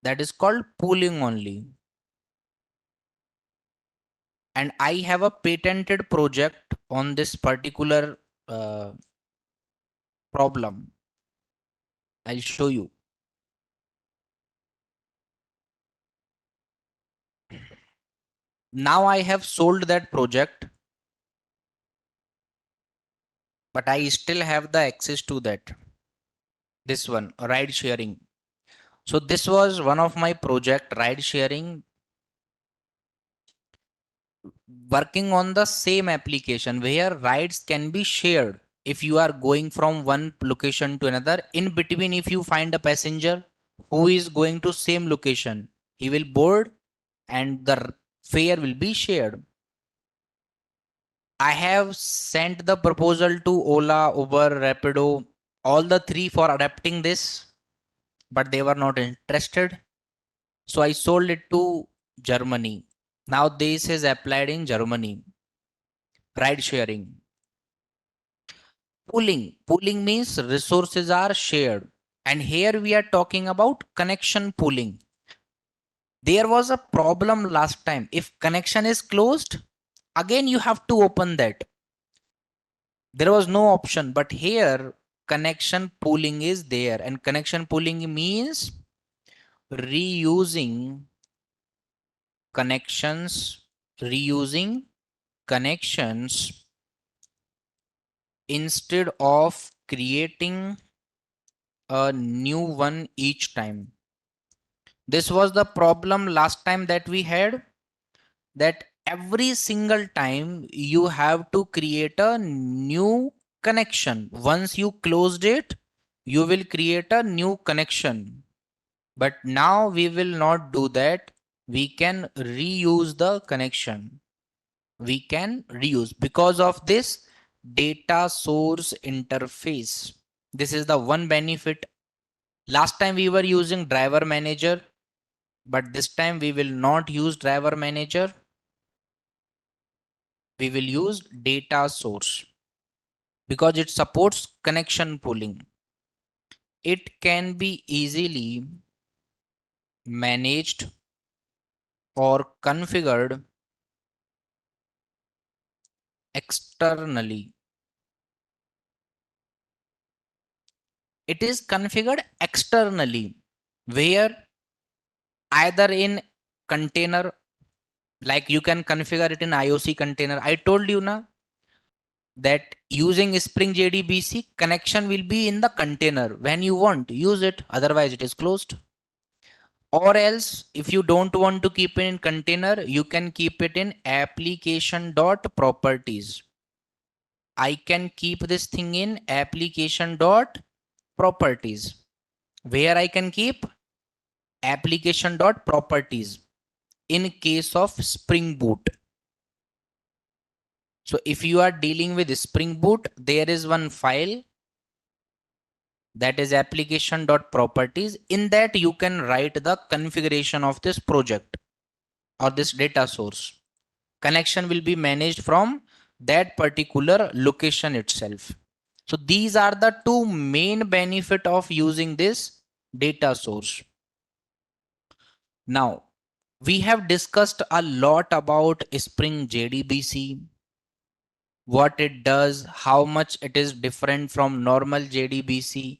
That is called pooling only. And I have a patented project on this particular uh, problem. I'll show you. Now I have sold that project, but I still have the access to that. This one, ride sharing. So this was one of my project, ride sharing, working on the same application where rides can be shared. If you are going from one location to another, in between, if you find a passenger who is going to same location, he will board and the fare will be shared. I have sent the proposal to Ola, Uber, Rapido, all the three for adapting this, but they were not interested. So I sold it to Germany. Now this is applied in Germany. Ride sharing. Pooling. Pooling means resources are shared. And here we are talking about connection pooling. There was a problem last time. If connection is closed, again you have to open that. There was no option, but here connection pooling is there. And connection pooling means reusing connections, reusing connections instead of creating a new one each time. This was the problem last time that we had, that every single time you have to create a new connection. Once you closed it, you will create a new connection. But now we will not do that. We can reuse the connection. We can reuse because of this data source interface. This is the one benefit. Last time we were using driver manager, but this time we will not use driver manager. We will use data source because it supports connection pooling. It can be easily managed or configured externally. It is configured externally where either in container, like you can configure it in IOC container. I told you na that using Spring JDBC connection will be in the container. When you want, use it. Otherwise, it is closed. Or else, if you don't want to keep it in container, you can keep it in application dot properties. I can keep this thing in application dot properties. Where I can keep application dot properties in case of Spring Boot. So if you are dealing with Spring Boot, there is one file that is application.properties. In that you can write the configuration of this project or this data source. Connection will be managed from that particular location itself. So these are the two main benefit of using this data source. Now we have discussed a lot about Spring JDBC, what it does, how much it is different from normal JDBC.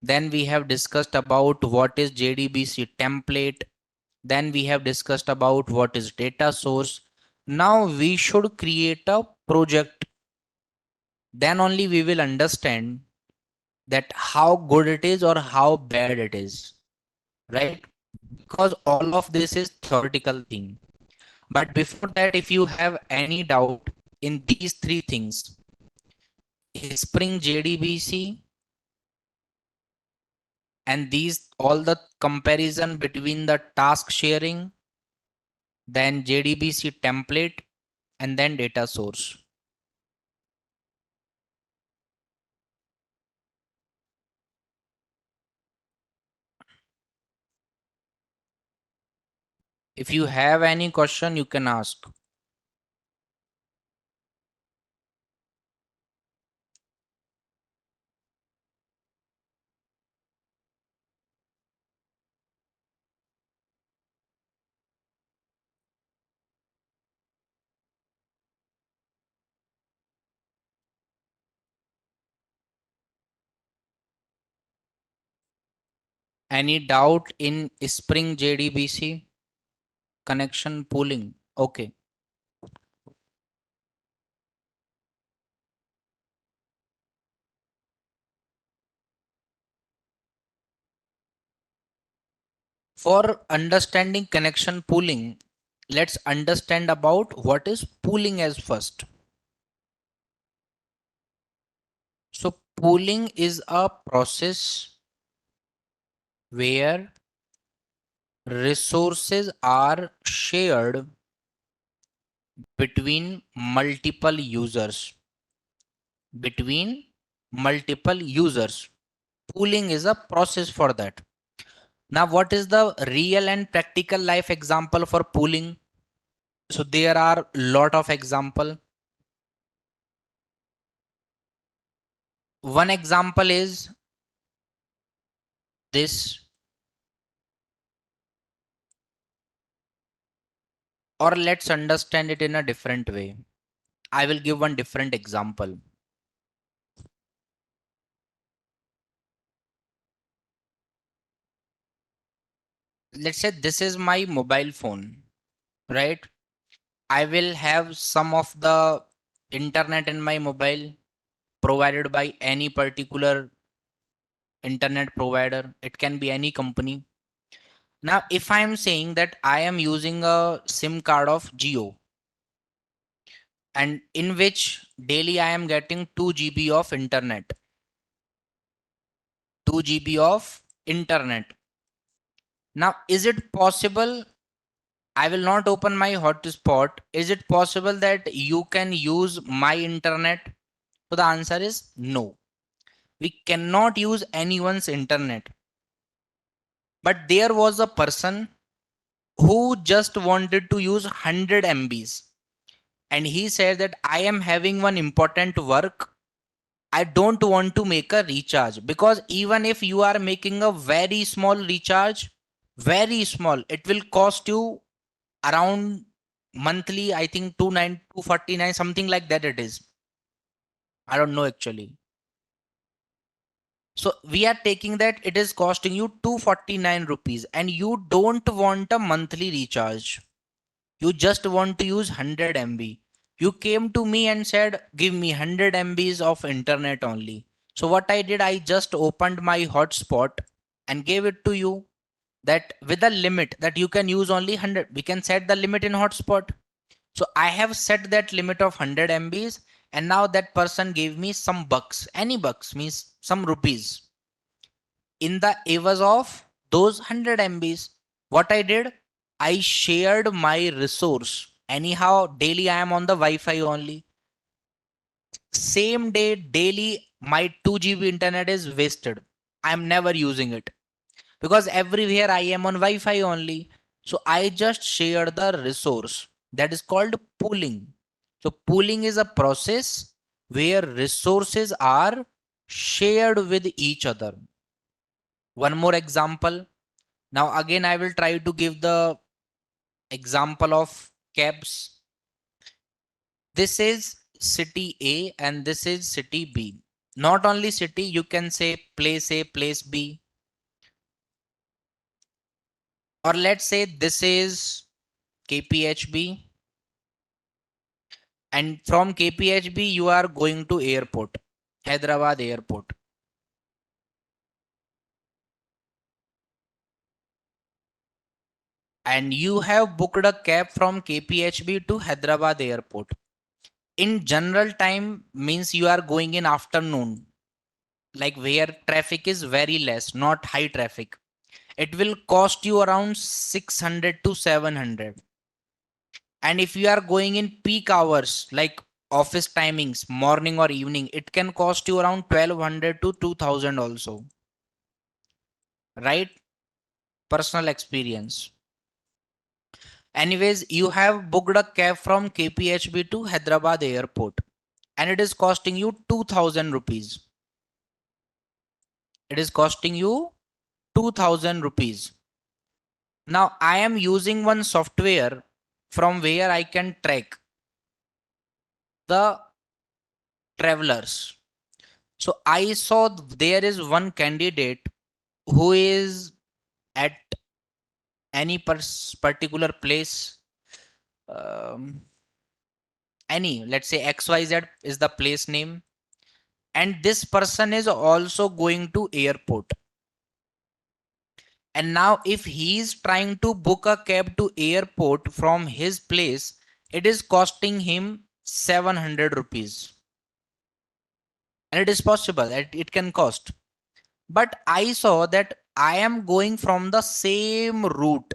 Then we have discussed about what is JDBC template. Then we have discussed about what is data source. Now we should create a project. Then only we will understand that how good it is or how bad it is, right? Because all of this is theoretical thing. But before that, if you have any doubt in these three things, Spring JDBC and these all the comparison between the task sharing, then JDBC template, and then data source. If you have any question, you can ask. Any doubt in Spring JDBC connection pooling? Okay. For understanding connection pooling, let's understand about what is pooling as first. So pooling is a process where resources are shared between multiple users. Between multiple users. Pooling is a process for that. Now, what is the real and practical life example for pooling? So there are lot of example. One example is this, or let's understand it in a different way. I will give one different example. Let's say this is my mobile phone, right? I will have some of the internet in my mobile provided by any particular internet provider. It can be any company. Now, if I am saying that I am using a SIM card of Jio and in which daily I am getting 2 GB of internet, 2 GB of internet. Now, is it possible? I will not open my hotspot. Is it possible that you can use my internet? So the answer is no. We cannot use anyone's internet. But there was a person who just wanted to use 100 MBs. And he said that I am having one important work. I don't want to make a recharge, because even if you are making a very small recharge, very small, it will cost you around monthly, I think 249, something like that it is. I don't know actually. So we are taking that it is costing you 249 rupees and you don't want a monthly recharge. You just want to use 100 MB. You came to me and said, give me 100 MBs of internet only. So what I did, I just opened my hotspot and gave it to you, that with a limit that you can use only 100. We can set the limit in hotspot. So I have set that limit of 100 MBs, and now that person gave me some bucks. Any bucks means some rupees in the ewas of those 100 MBs. What I did, I shared my resource. Anyhow, daily I am on the Wi-Fi only. Same day, daily, my 2 GB internet is wasted. I am never using it because everywhere I am on Wi-Fi only. So I just share the resource. That is called pooling. So pooling is a process where resources are shared with each other. One more example. Now again, I will try to give the example of cabs. This is city A and this is city B. Not only city, you can say place A, place B. Or let's say this is KPHB, and from KPHB you are going to airport, Hyderabad airport. And you have booked a cab from KPHB to Hyderabad airport. In general time means you are going in afternoon, like where traffic is very less, not high traffic. It will cost you around 600 to 700. And if you are going in peak hours, like office timings, morning or evening, it can cost you around 1200 to 2000 also. Right? Personal experience. Anyways, you have booked a cab from KPHB to Hyderabad airport and it is costing you 2000 rupees. It is costing you 2000 rupees. Now I am using one software from where I can track the travelers. So I saw there is one candidate who is at any particular place, um, any, let's say XYZ is the place name, and this person is also going to airport. And now if he is trying to book a cab to airport from his place, it is costing him 700 rupees. And it is possible that it can cost. But I saw that I am going from the same route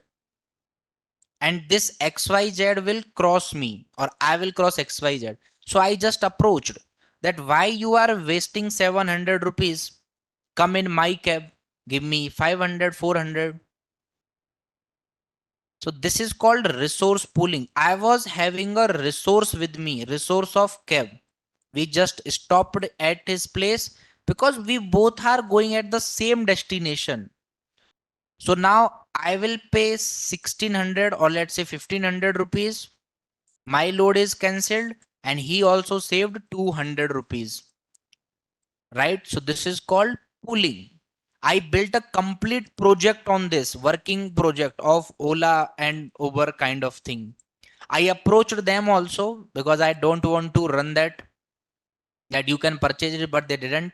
and this XYZ will cross me or I will cross XYZ. So I just approached that why you are wasting 700 rupees? Come in my cab, give me 500, 400. So this is called resource pooling. I was having a resource with me, resource of cab. We just stopped at his place because we both are going at the same destination. So now I will pay 1600 or let's say 1500 rupees. My load is cancelled and he also saved 200 rupees. Right? So this is called pooling. I built a complete project on this working project of Ola and Uber kind of thing. I approached them also because I don't want to run that you can purchase it, but they didn't.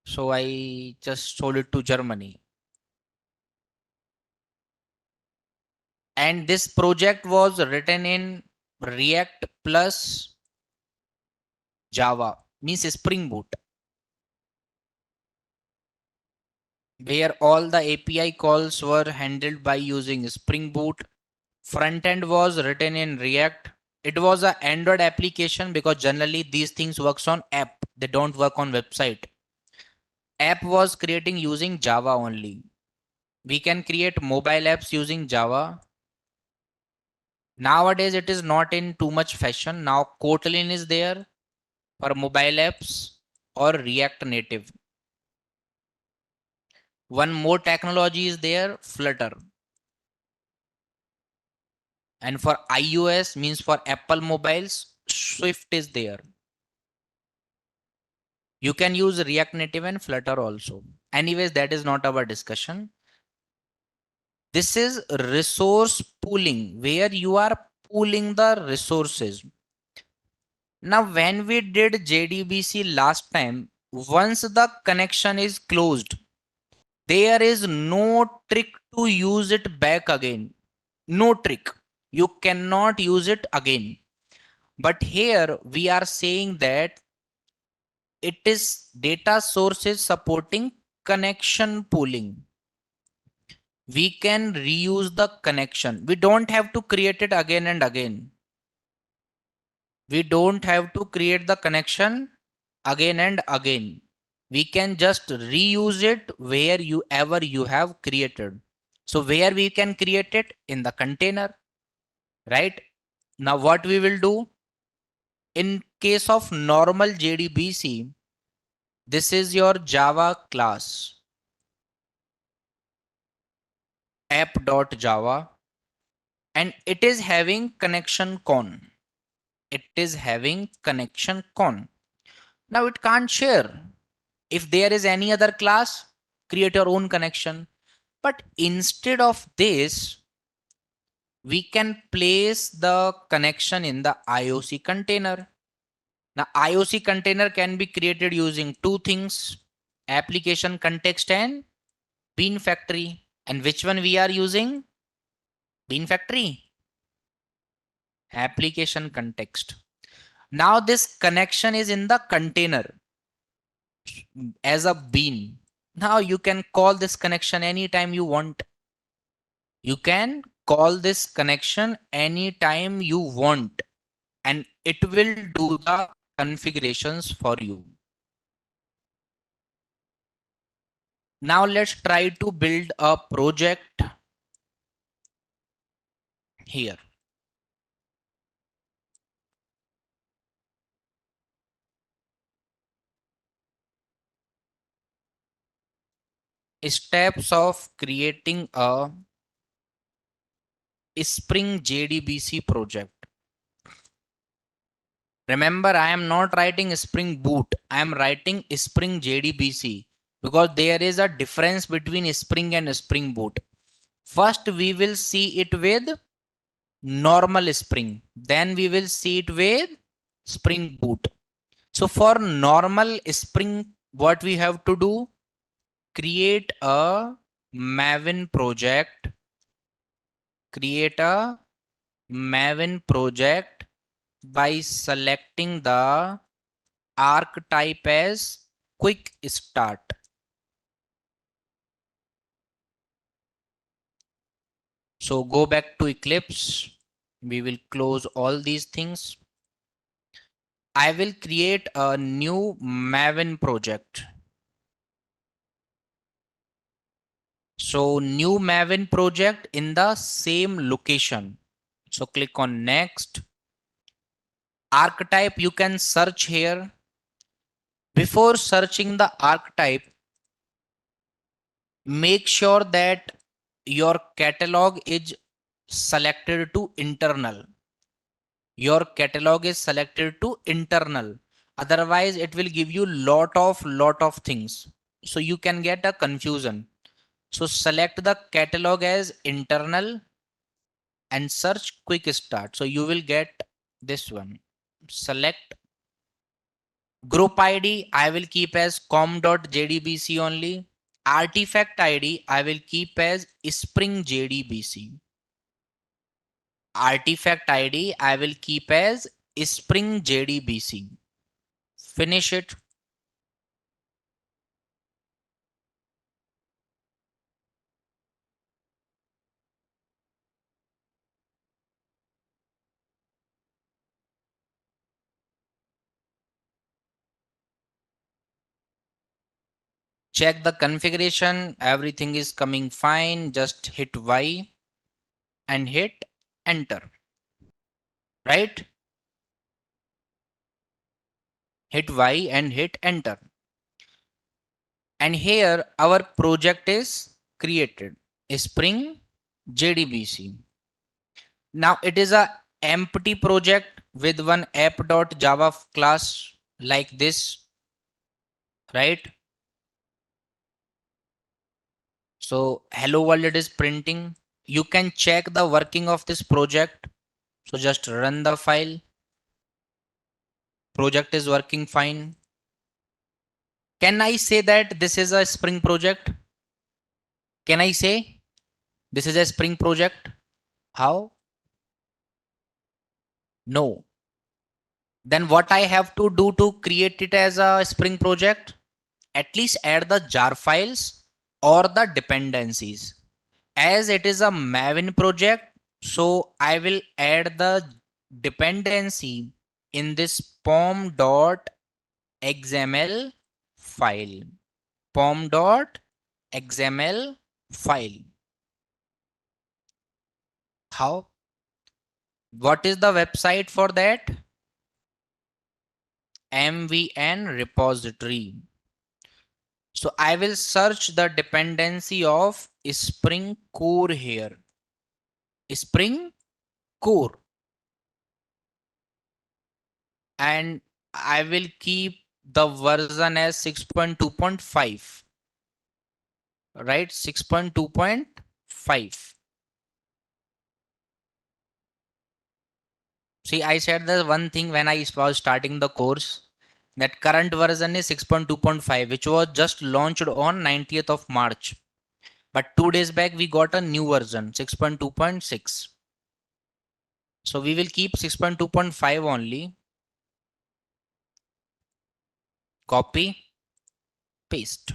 So I just sold it to Germany. And this project was written in React plus Java, means Spring Boot. where all the API calls were handled by using Spring Boot. Front end was written in React. It was an Android application because generally these things works on app. They don't work on website. App was creating using Java only. We can create mobile apps using Java. Nowadays it is not in too much fashion. Now Kotlin is there for mobile apps or React Native. One more technology is there, Flutter. And for iOS means for Apple mobiles, Swift is there. You can use React Native and Flutter also. Anyways, that is not our discussion. This is resource pooling, where you are pooling the resources. Now, when we did JDBC last time, once the connection is closed, there is no trick to use it back again. No trick. You cannot use it again. But here we are saying that it is data sources supporting connection pooling. We can reuse the connection. We don't have to create it again and again. We don't have to create the connection again and again. We can just reuse it where you ever you have created. So where we can create it in the container, right? Now what we will do in case of normal JDBC, this is your Java class app.java and it is having connection con. It is having connection con. Now it can't share. If there is any other class, create your own connection. But instead of this, we can place the connection in the IOC container. Now IOC container can be created using two things, application context and Bean Factory. And which one we are using? Bean Factory. Application context. Now this connection is in the container as a bean. Now you can call this connection anytime you want. You can call this connection anytime you want and it will do the configurations for you. Now let's try to build a project here. Steps of creating a Spring JDBC project. Remember, I am not writing Spring Boot. I am writing Spring JDBC because there is a difference between Spring and Spring Boot. First, we will see it with normal Spring. Then we will see it with Spring Boot. So for normal Spring, what we have to do? Create a Maven project. Create a Maven project by selecting the archetype as quick start. So go back to Eclipse. We will close all these things. I will create a new Maven project. So new Maven project in the same location. So click on next. Archetype you can search here. Before searching the archetype, make sure that your catalog is selected to internal. Your catalog is selected to internal. Otherwise, it will give you lot of things. So you can get a confusion. So select the catalog as internal and search quick start. So you will get this one. Select group ID. I will keep as com.jdbc only. Artifact ID I will keep as Spring JDBC. Artifact ID I will keep as Spring JDBC. Finish it. check the configuration, everything is coming fine. Just hit Y and hit enter, right? Hit Y and hit enter. And here our project is created, Spring JDBC. Now it is a empty project with one app.java class like this, right? So hello world it is printing. You can check the working of this project. So just run the file. Project is working fine. Can I say that this is a Spring project? Can I say this is a Spring project? How? No. Then what I have to do to create it as a Spring project? At least add the jar files or the dependencies. As it is a Maven project, so I will add the dependency in this pom.xml file. Pom.xml file. How? What is the website for that? MVN repository. So I will search the dependency of Spring Core here. Spring Core. And I will keep the version as 6.2.5. Right? 6.2.5. See, I said the one thing when I was starting the course that current version is 6.2.5, which was just launched on 90th of March. But 2 days back, we got a new version, 6.2.6. So we will keep 6.2.5 only. Copy, paste.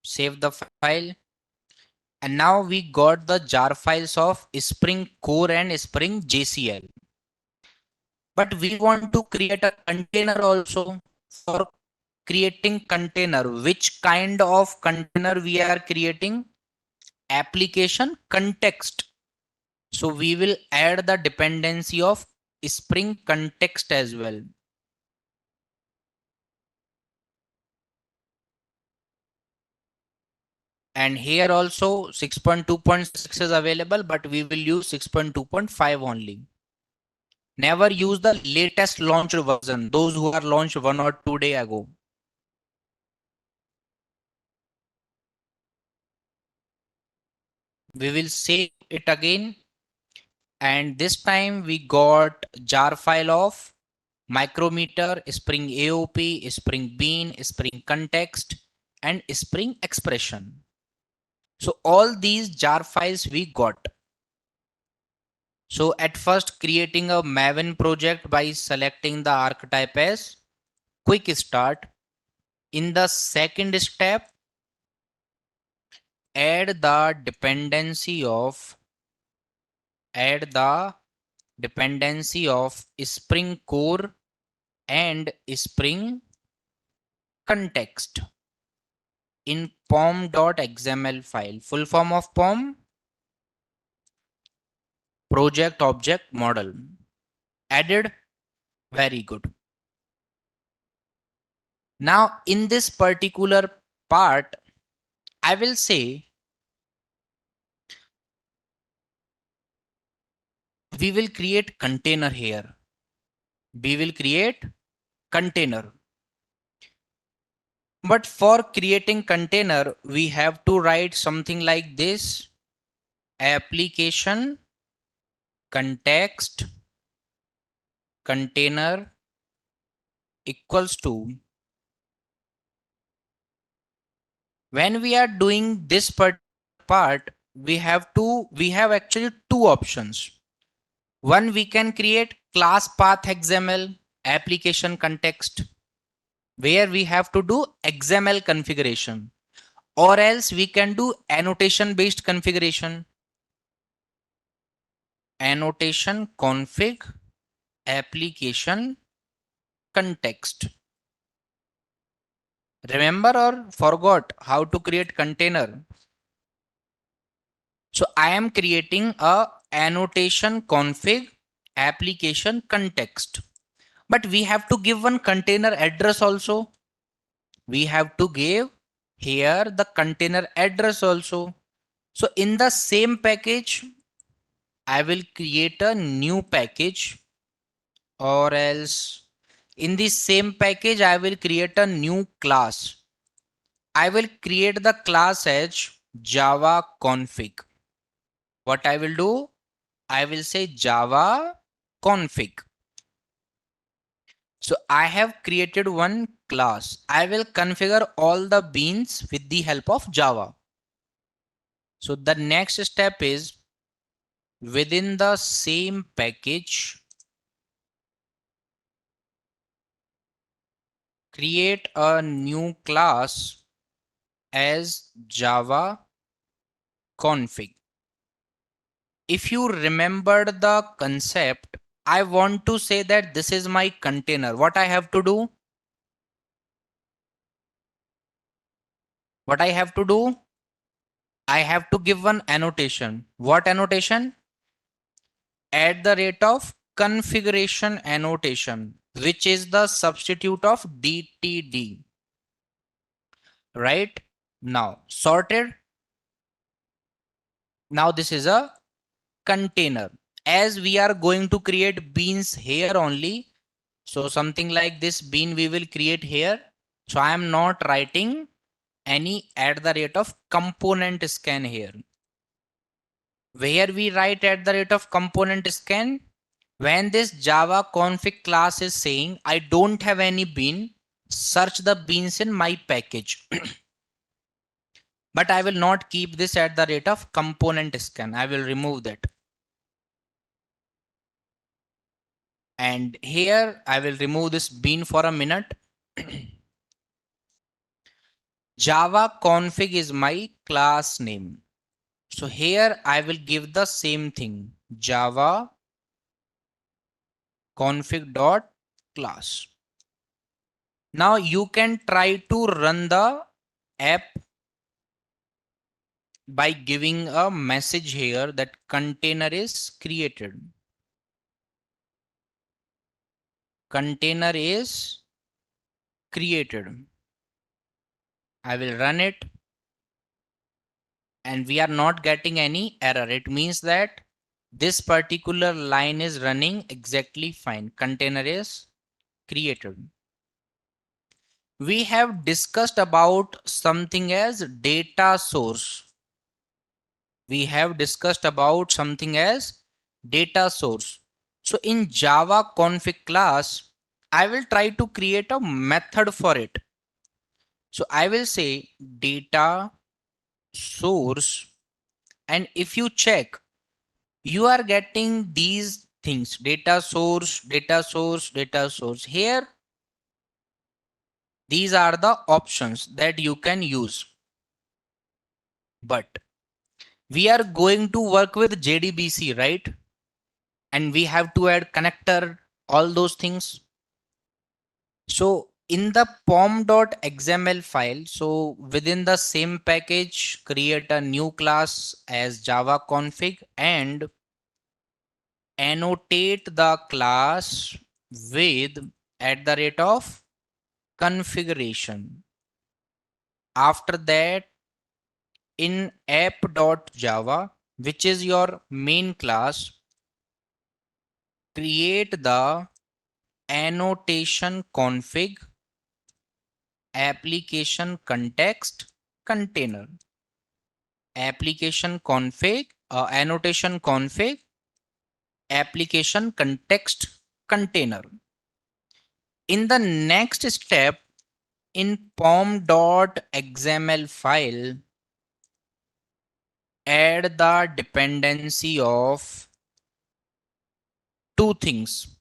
Save the file. And now we got the jar files of Spring Core and Spring JCL. But we want to create a container also. For creating container, which kind of container we are creating? Application context. So we will add the dependency of Spring context as well. And here also 6.2.6 is available, but we will use 6.2.5 only. Never use the latest launched version, those who are launched 1 or 2 days ago. We will save it again. And this time we got jar file of micrometer, Spring AOP, Spring Bean, Spring context, and Spring expression. So all these jar files we got. So at first creating a Maven project by selecting the archetype as quick start. In the second step, add the dependency of Spring Core and Spring context in pom.xml file. Full form of pom, project object model. Added. Very good. Now in this particular part, I will say we will create container here. We will create container. But for creating container, we have to write something like this: application context container equals to. When we are doing this part, we have actually two options. One, we can create class path XML application context, where we have to do XML configuration, or else we can do annotation based configuration. Annotation config application context. Remember or forgot how to create container? So I am creating a annotation config application context, but we have to give one container address also. We have to give here the container address also. So in the same package, I will create a new package, or else in the same package, I will create a new class. I will create the class as Java config. What I will do? I will say Java config. So I have created one class. I will configure all the beans with the help of Java. So the next step is within the same package, create a new class as Java config. If you remembered the concept, I want to say that this is my container. What I have to do? What I have to do? I have to give one annotation. What annotation? At the rate of configuration annotation, which is the substitute of DTD. Right? Now, sorted. Now this is a container. As we are going to create beans here only, so something like this bean we will create here. So I am not writing any at the rate of component scan here. Where we write at the rate of component scan, when this Java config class is saying I don't have any bean, search the beans in my package. But I will not keep this at the rate of component scan. I will remove that. And here I will remove this bean for a minute. Java config is my class name. So here I will give the same thing, Java config dot class. Now you can try to run the app by giving a message here that container is created. Container is created. I will run it and we are not getting any error. It means that this particular line is running exactly fine. Container is created. We have discussed about something as data source. We have discussed about something as data source. So in Java config class, I will try to create a method for it. So I will say data source, and if you check, you are getting these things, data source, data source, data source. Here, these are the options that you can use. But we are going to work with JDBC, right? And we have to add connector, all those things. So in the pom.xml file, so within the same package, create a new class as Java config and annotate the class with at the rate of configuration. After that, in app.java, which is your main class, create the annotation config application context container. Application config, annotation config application context container. In the next step, in pom.xml file, add the dependency of two things,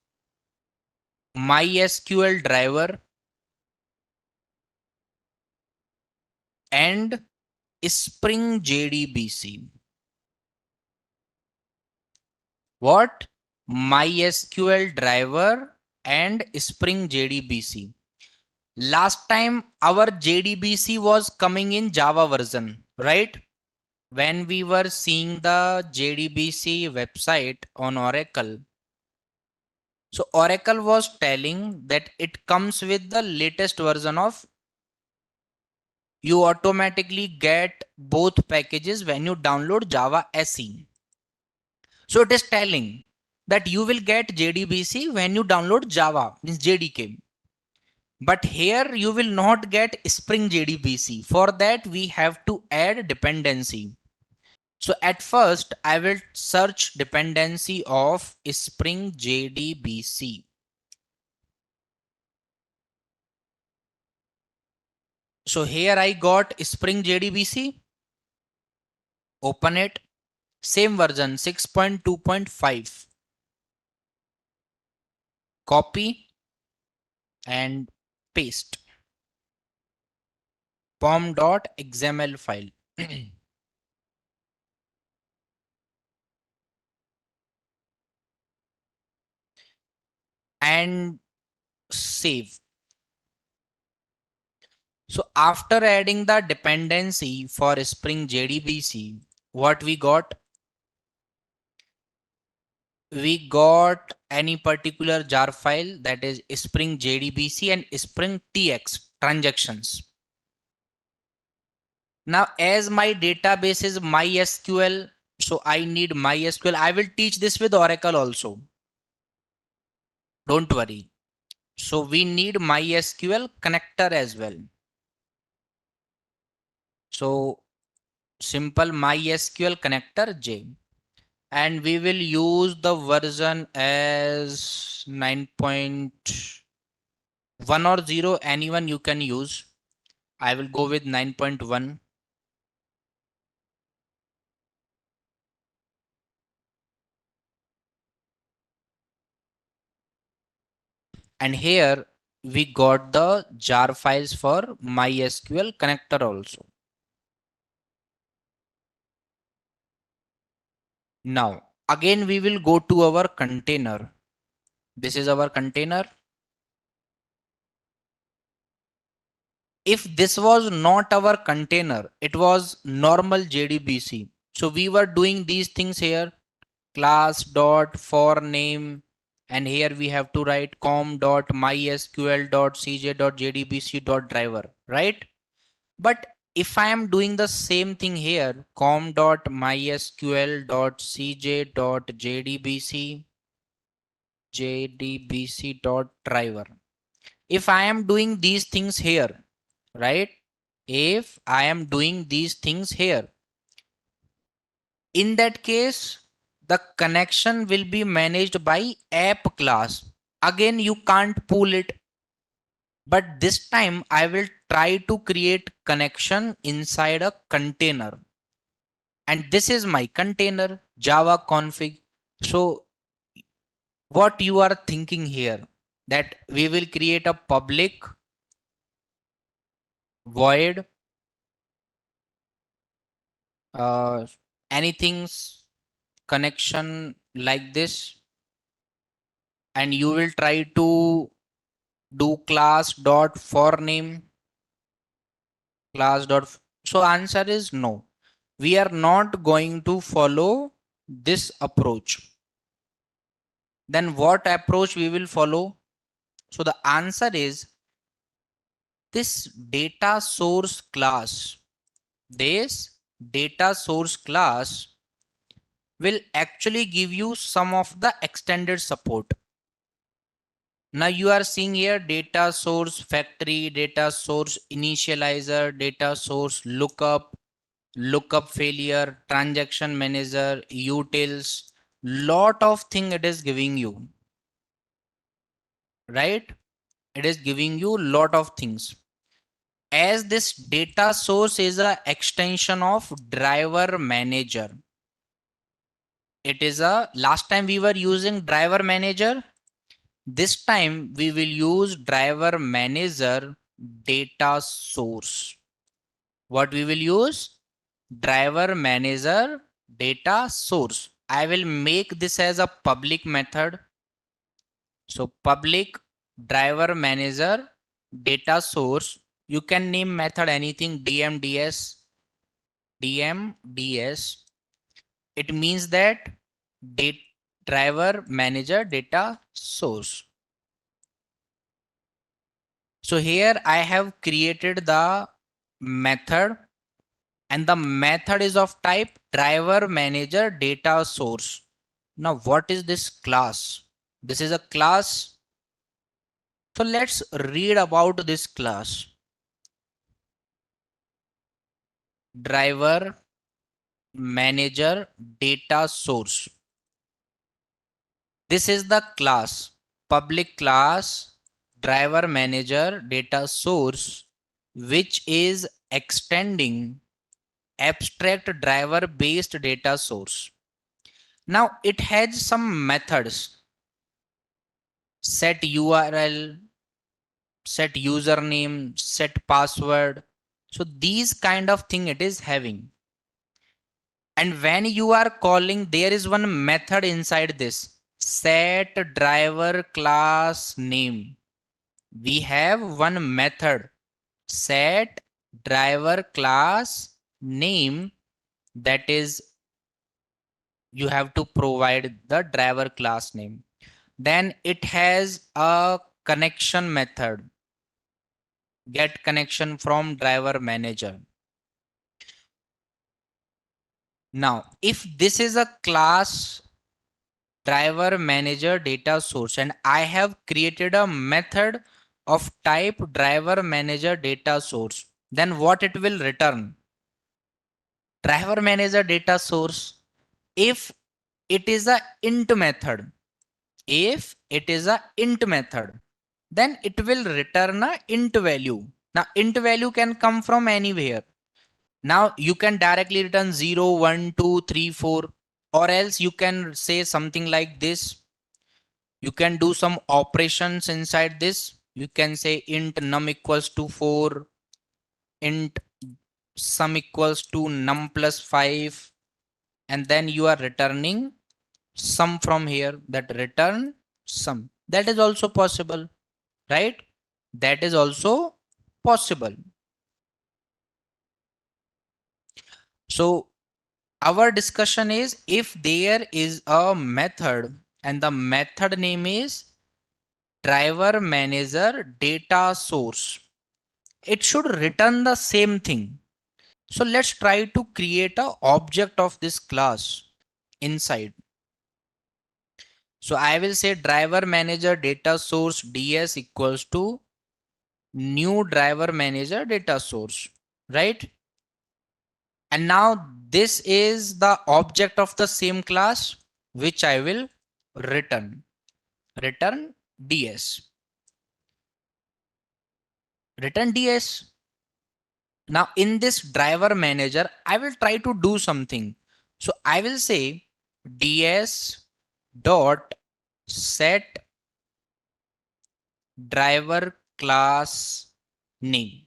MySQL driver and Spring JDBC. What? MySQL driver and Spring JDBC. Last time our JDBC was coming in Java version, right? When we were seeing the JDBC website on Oracle, so Oracle was telling that it comes with the latest version of, you automatically get both packages when you download Java SE. So it is telling that you will get JDBC when you download Java, means JDK. But here you will not get Spring JDBC. For that, we have to add dependency. So at first, I will search dependency of Spring JDBC. So here I got Spring JDBC. Open it. Same version 6.2.5. Copy and paste. pom.xml file. And save. So after adding the dependency for Spring JDBC, what we got? We got any particular jar file, that is Spring JDBC and Spring TX transactions. Now, as my database is MySQL, so I need MySQL. I will teach this with Oracle also. Don't worry. So we need MySQL connector as well. So simple MySQL connector J. And we will use the version as 9.1 or 0. Anyone you can use. I will go with 9.1. And here we got the jar files for MySQL connector also. Now, again, we will go to our container. This is our container. If this was not our container, it was normal JDBC. So we were doing these things here, class dot for name, and here we have to write com dot mysql dot cj dot jdbc dot driver, right? But if I am doing the same thing here, com dot mysql dot cj dot jdbc dot driver. If I am doing these things here, right? If I am doing these things here, in that case, the connection will be managed by app class. Again, you can't pull it, but this time I will try to create connection inside a container. And this is my container, Java config. So what you are thinking here, that we will create a public void uh, anything's connection like this, and you will try to do class dot for name, class dot. So answer is no. We are not going to follow this approach. Then what approach we will follow? So the answer is this data source class. This data source class will actually give you some of the extended support. Now you are seeing here data source factory, data source initializer, data source lookup, lookup failure, transaction manager, utils, lot of thing it is giving you, right? It is giving you lot of things. As this data source is a extension of driver manager. It is a, last time we were using driver manager. This time we will use driver manager data source. What we will use? Driver manager data source. I will make this as a public method. So public driver manager data source. You can name method anything, DMDS, DMDS. It means that date driver manager data source. So here I have created the method, and the method is of type driver manager data source. Now what is this class? This is a class. So let's read about this class. Driver manager data source. This is the class, public class driver manager data source, which is extending abstract driver based data source. Now it has some methods: set URL, set username, set password. So these kind of thing it is having. And when you are calling, there is one method inside this, set driver class name. We have one method, set driver class name, that is you have to provide the driver class name. Then it has a connection method, get connection from driver manager. Now if this is a class driver manager data source and I have created a method of type driver manager data source, then what it will return? Driver manager data source. If it is a int method, if it is a int method, then it will return a int value. Now int value can come from anywhere. Now you can directly return 0, 1, 2, 3, 4, or else you can say something like this. You can do some operations inside this. You can say int num equals to 4, int sum equals to num plus 5, and then you are returning sum from here, that return sum. That is also possible, right? That is also possible. So our discussion is, if there is a method and the method name is driver manager data source, it should return the same thing. So let's try to create a object of this class inside. So I will say driver manager data source ds equals to new driver manager data source, right? And now this is the object of the same class, which I will return ds, return ds. Now in this driver manager, I will try to do something. So I will say ds dot set driver class name.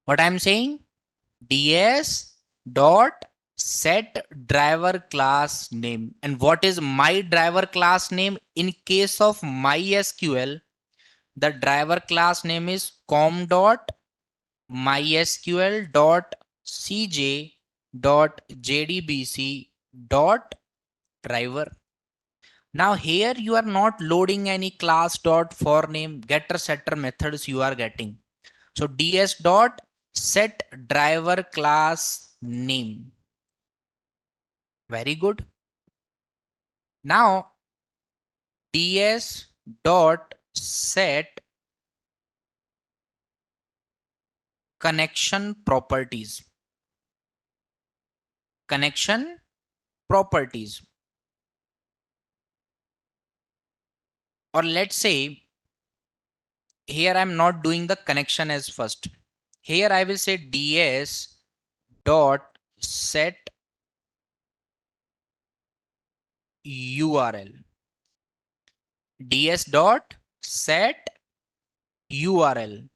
What I'm saying? ds dot set driver class name. And what is my driver class name? In case of MySQL, the driver class name is com dot mysql dot cj dot jdbc dot driver. Now here you are not loading any class dot for name getter setter methods you are getting. So ds dot set driver class name. Very good. Now ds dot set connection properties. Connection properties. Or let's say here I'm not doing the connection as first. Here I will say ds dot set URL. ds dot set URL.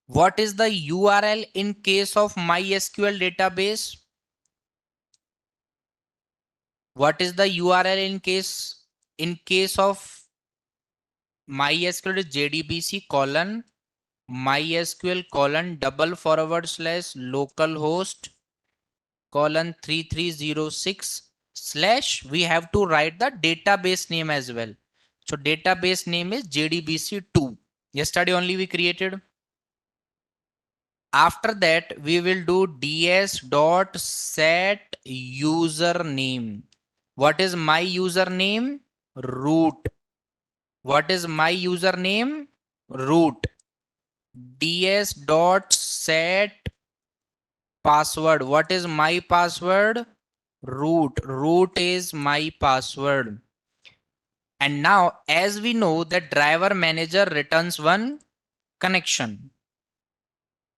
What is the URL in case of MySQL database? What is the URL in case of MySQL? Is JDBC colon MySQL colon // localhost colon 3306 slash, we have to write the database name as well. So database name is JDBC2. Yesterday only we created. After that, we will do ds.set username. What is my username? Root. What is my username? Root. ds.set password. What is my password? Root. Root is my password. And now, as we know, the driver manager returns one connection.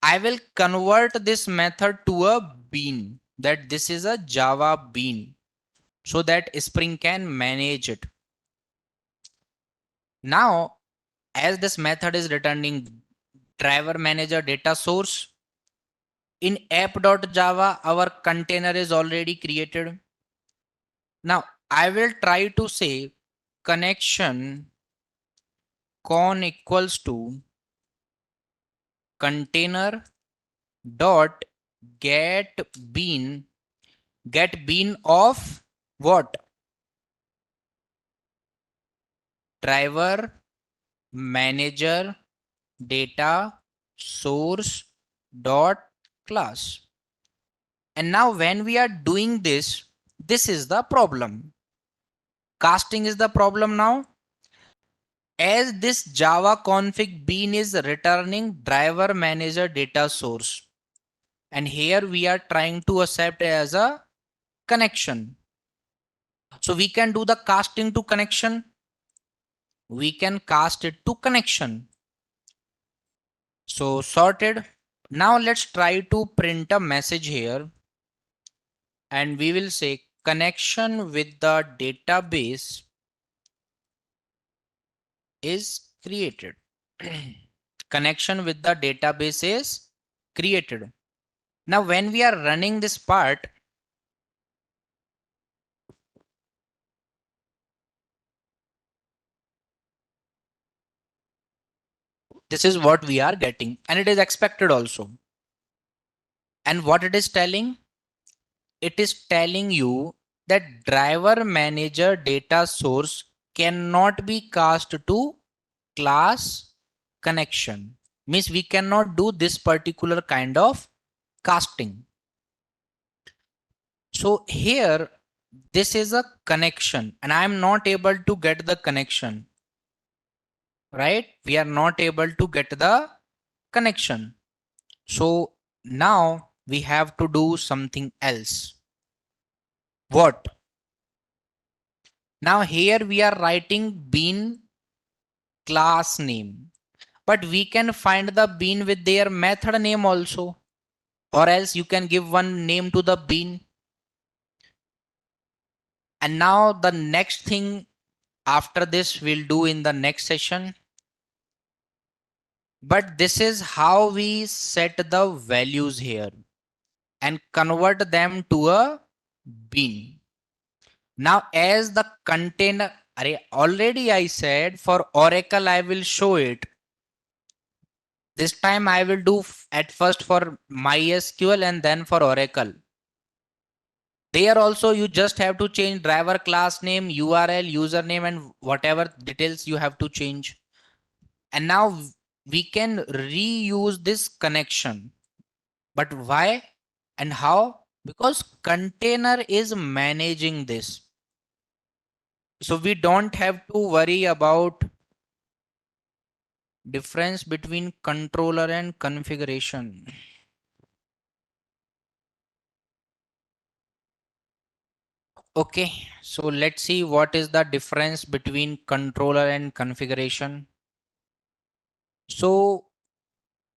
I will convert this method to a bean, that this is a Java bean, so that Spring can manage it. Now, as this method is returning driver manager data source, in app.java, our container is already created. Now, I will try to say connection con equals to container dot get bean of what? Driver manager data source dot class. And now when we are doing this, this is the problem. Casting is the problem now. As this Java config bean is returning driver manager data source, and here we are trying to accept as a connection. So we can do the casting to connection. We can cast it to connection. So sorted. Now let's try to print a message here, and we will say connection with the database is created. Connection with the database is created. Now when we are running this part, this is what we are getting, and it is expected also. And what it is telling? It is telling you that driver manager data source cannot be cast to class connection. Means we cannot do this particular kind of casting. So here, this is a connection and I am not able to get the connection, right? We are not able to get the connection. So now we have to do something else. What? Now here we are writing bean class name, but we can find the bean with their method name also, or else you can give one name to the bean. And now the next thing after this we'll do in the next session. But this is how we set the values here and convert them to a bean. Now as the container, already I said for Oracle I will show it. This time I will do at first for MySQL and then for Oracle. There also you just have to change driver class name, URL, username, and whatever details you have to change. And now we can reuse this connection. But why and how? Because container is managing this. So we don't have to worry about difference between controller and configuration. Okay, so let's see what is the difference between controller and configuration. So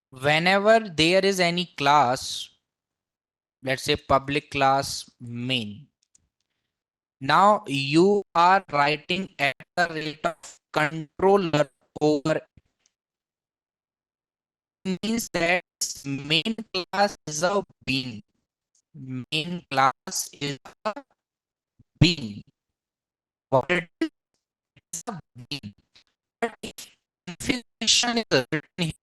whenever there is any class, let's say public class main, now you are writing at the rate of controller over, means that main class is a bean. Main class is a bean. What it is a bean. But if configuration is written here,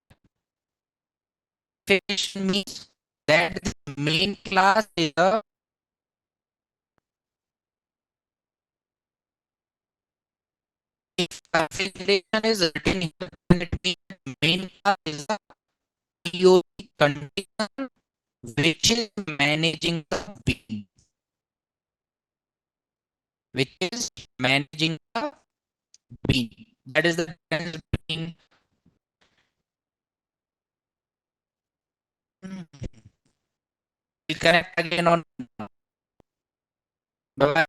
configuration means that the main class is a if configuration is written here, then it means the main class is a IoT container which is managing the bean, which is managing the bean. That is the difference between. We'll connect again on. Bye bye.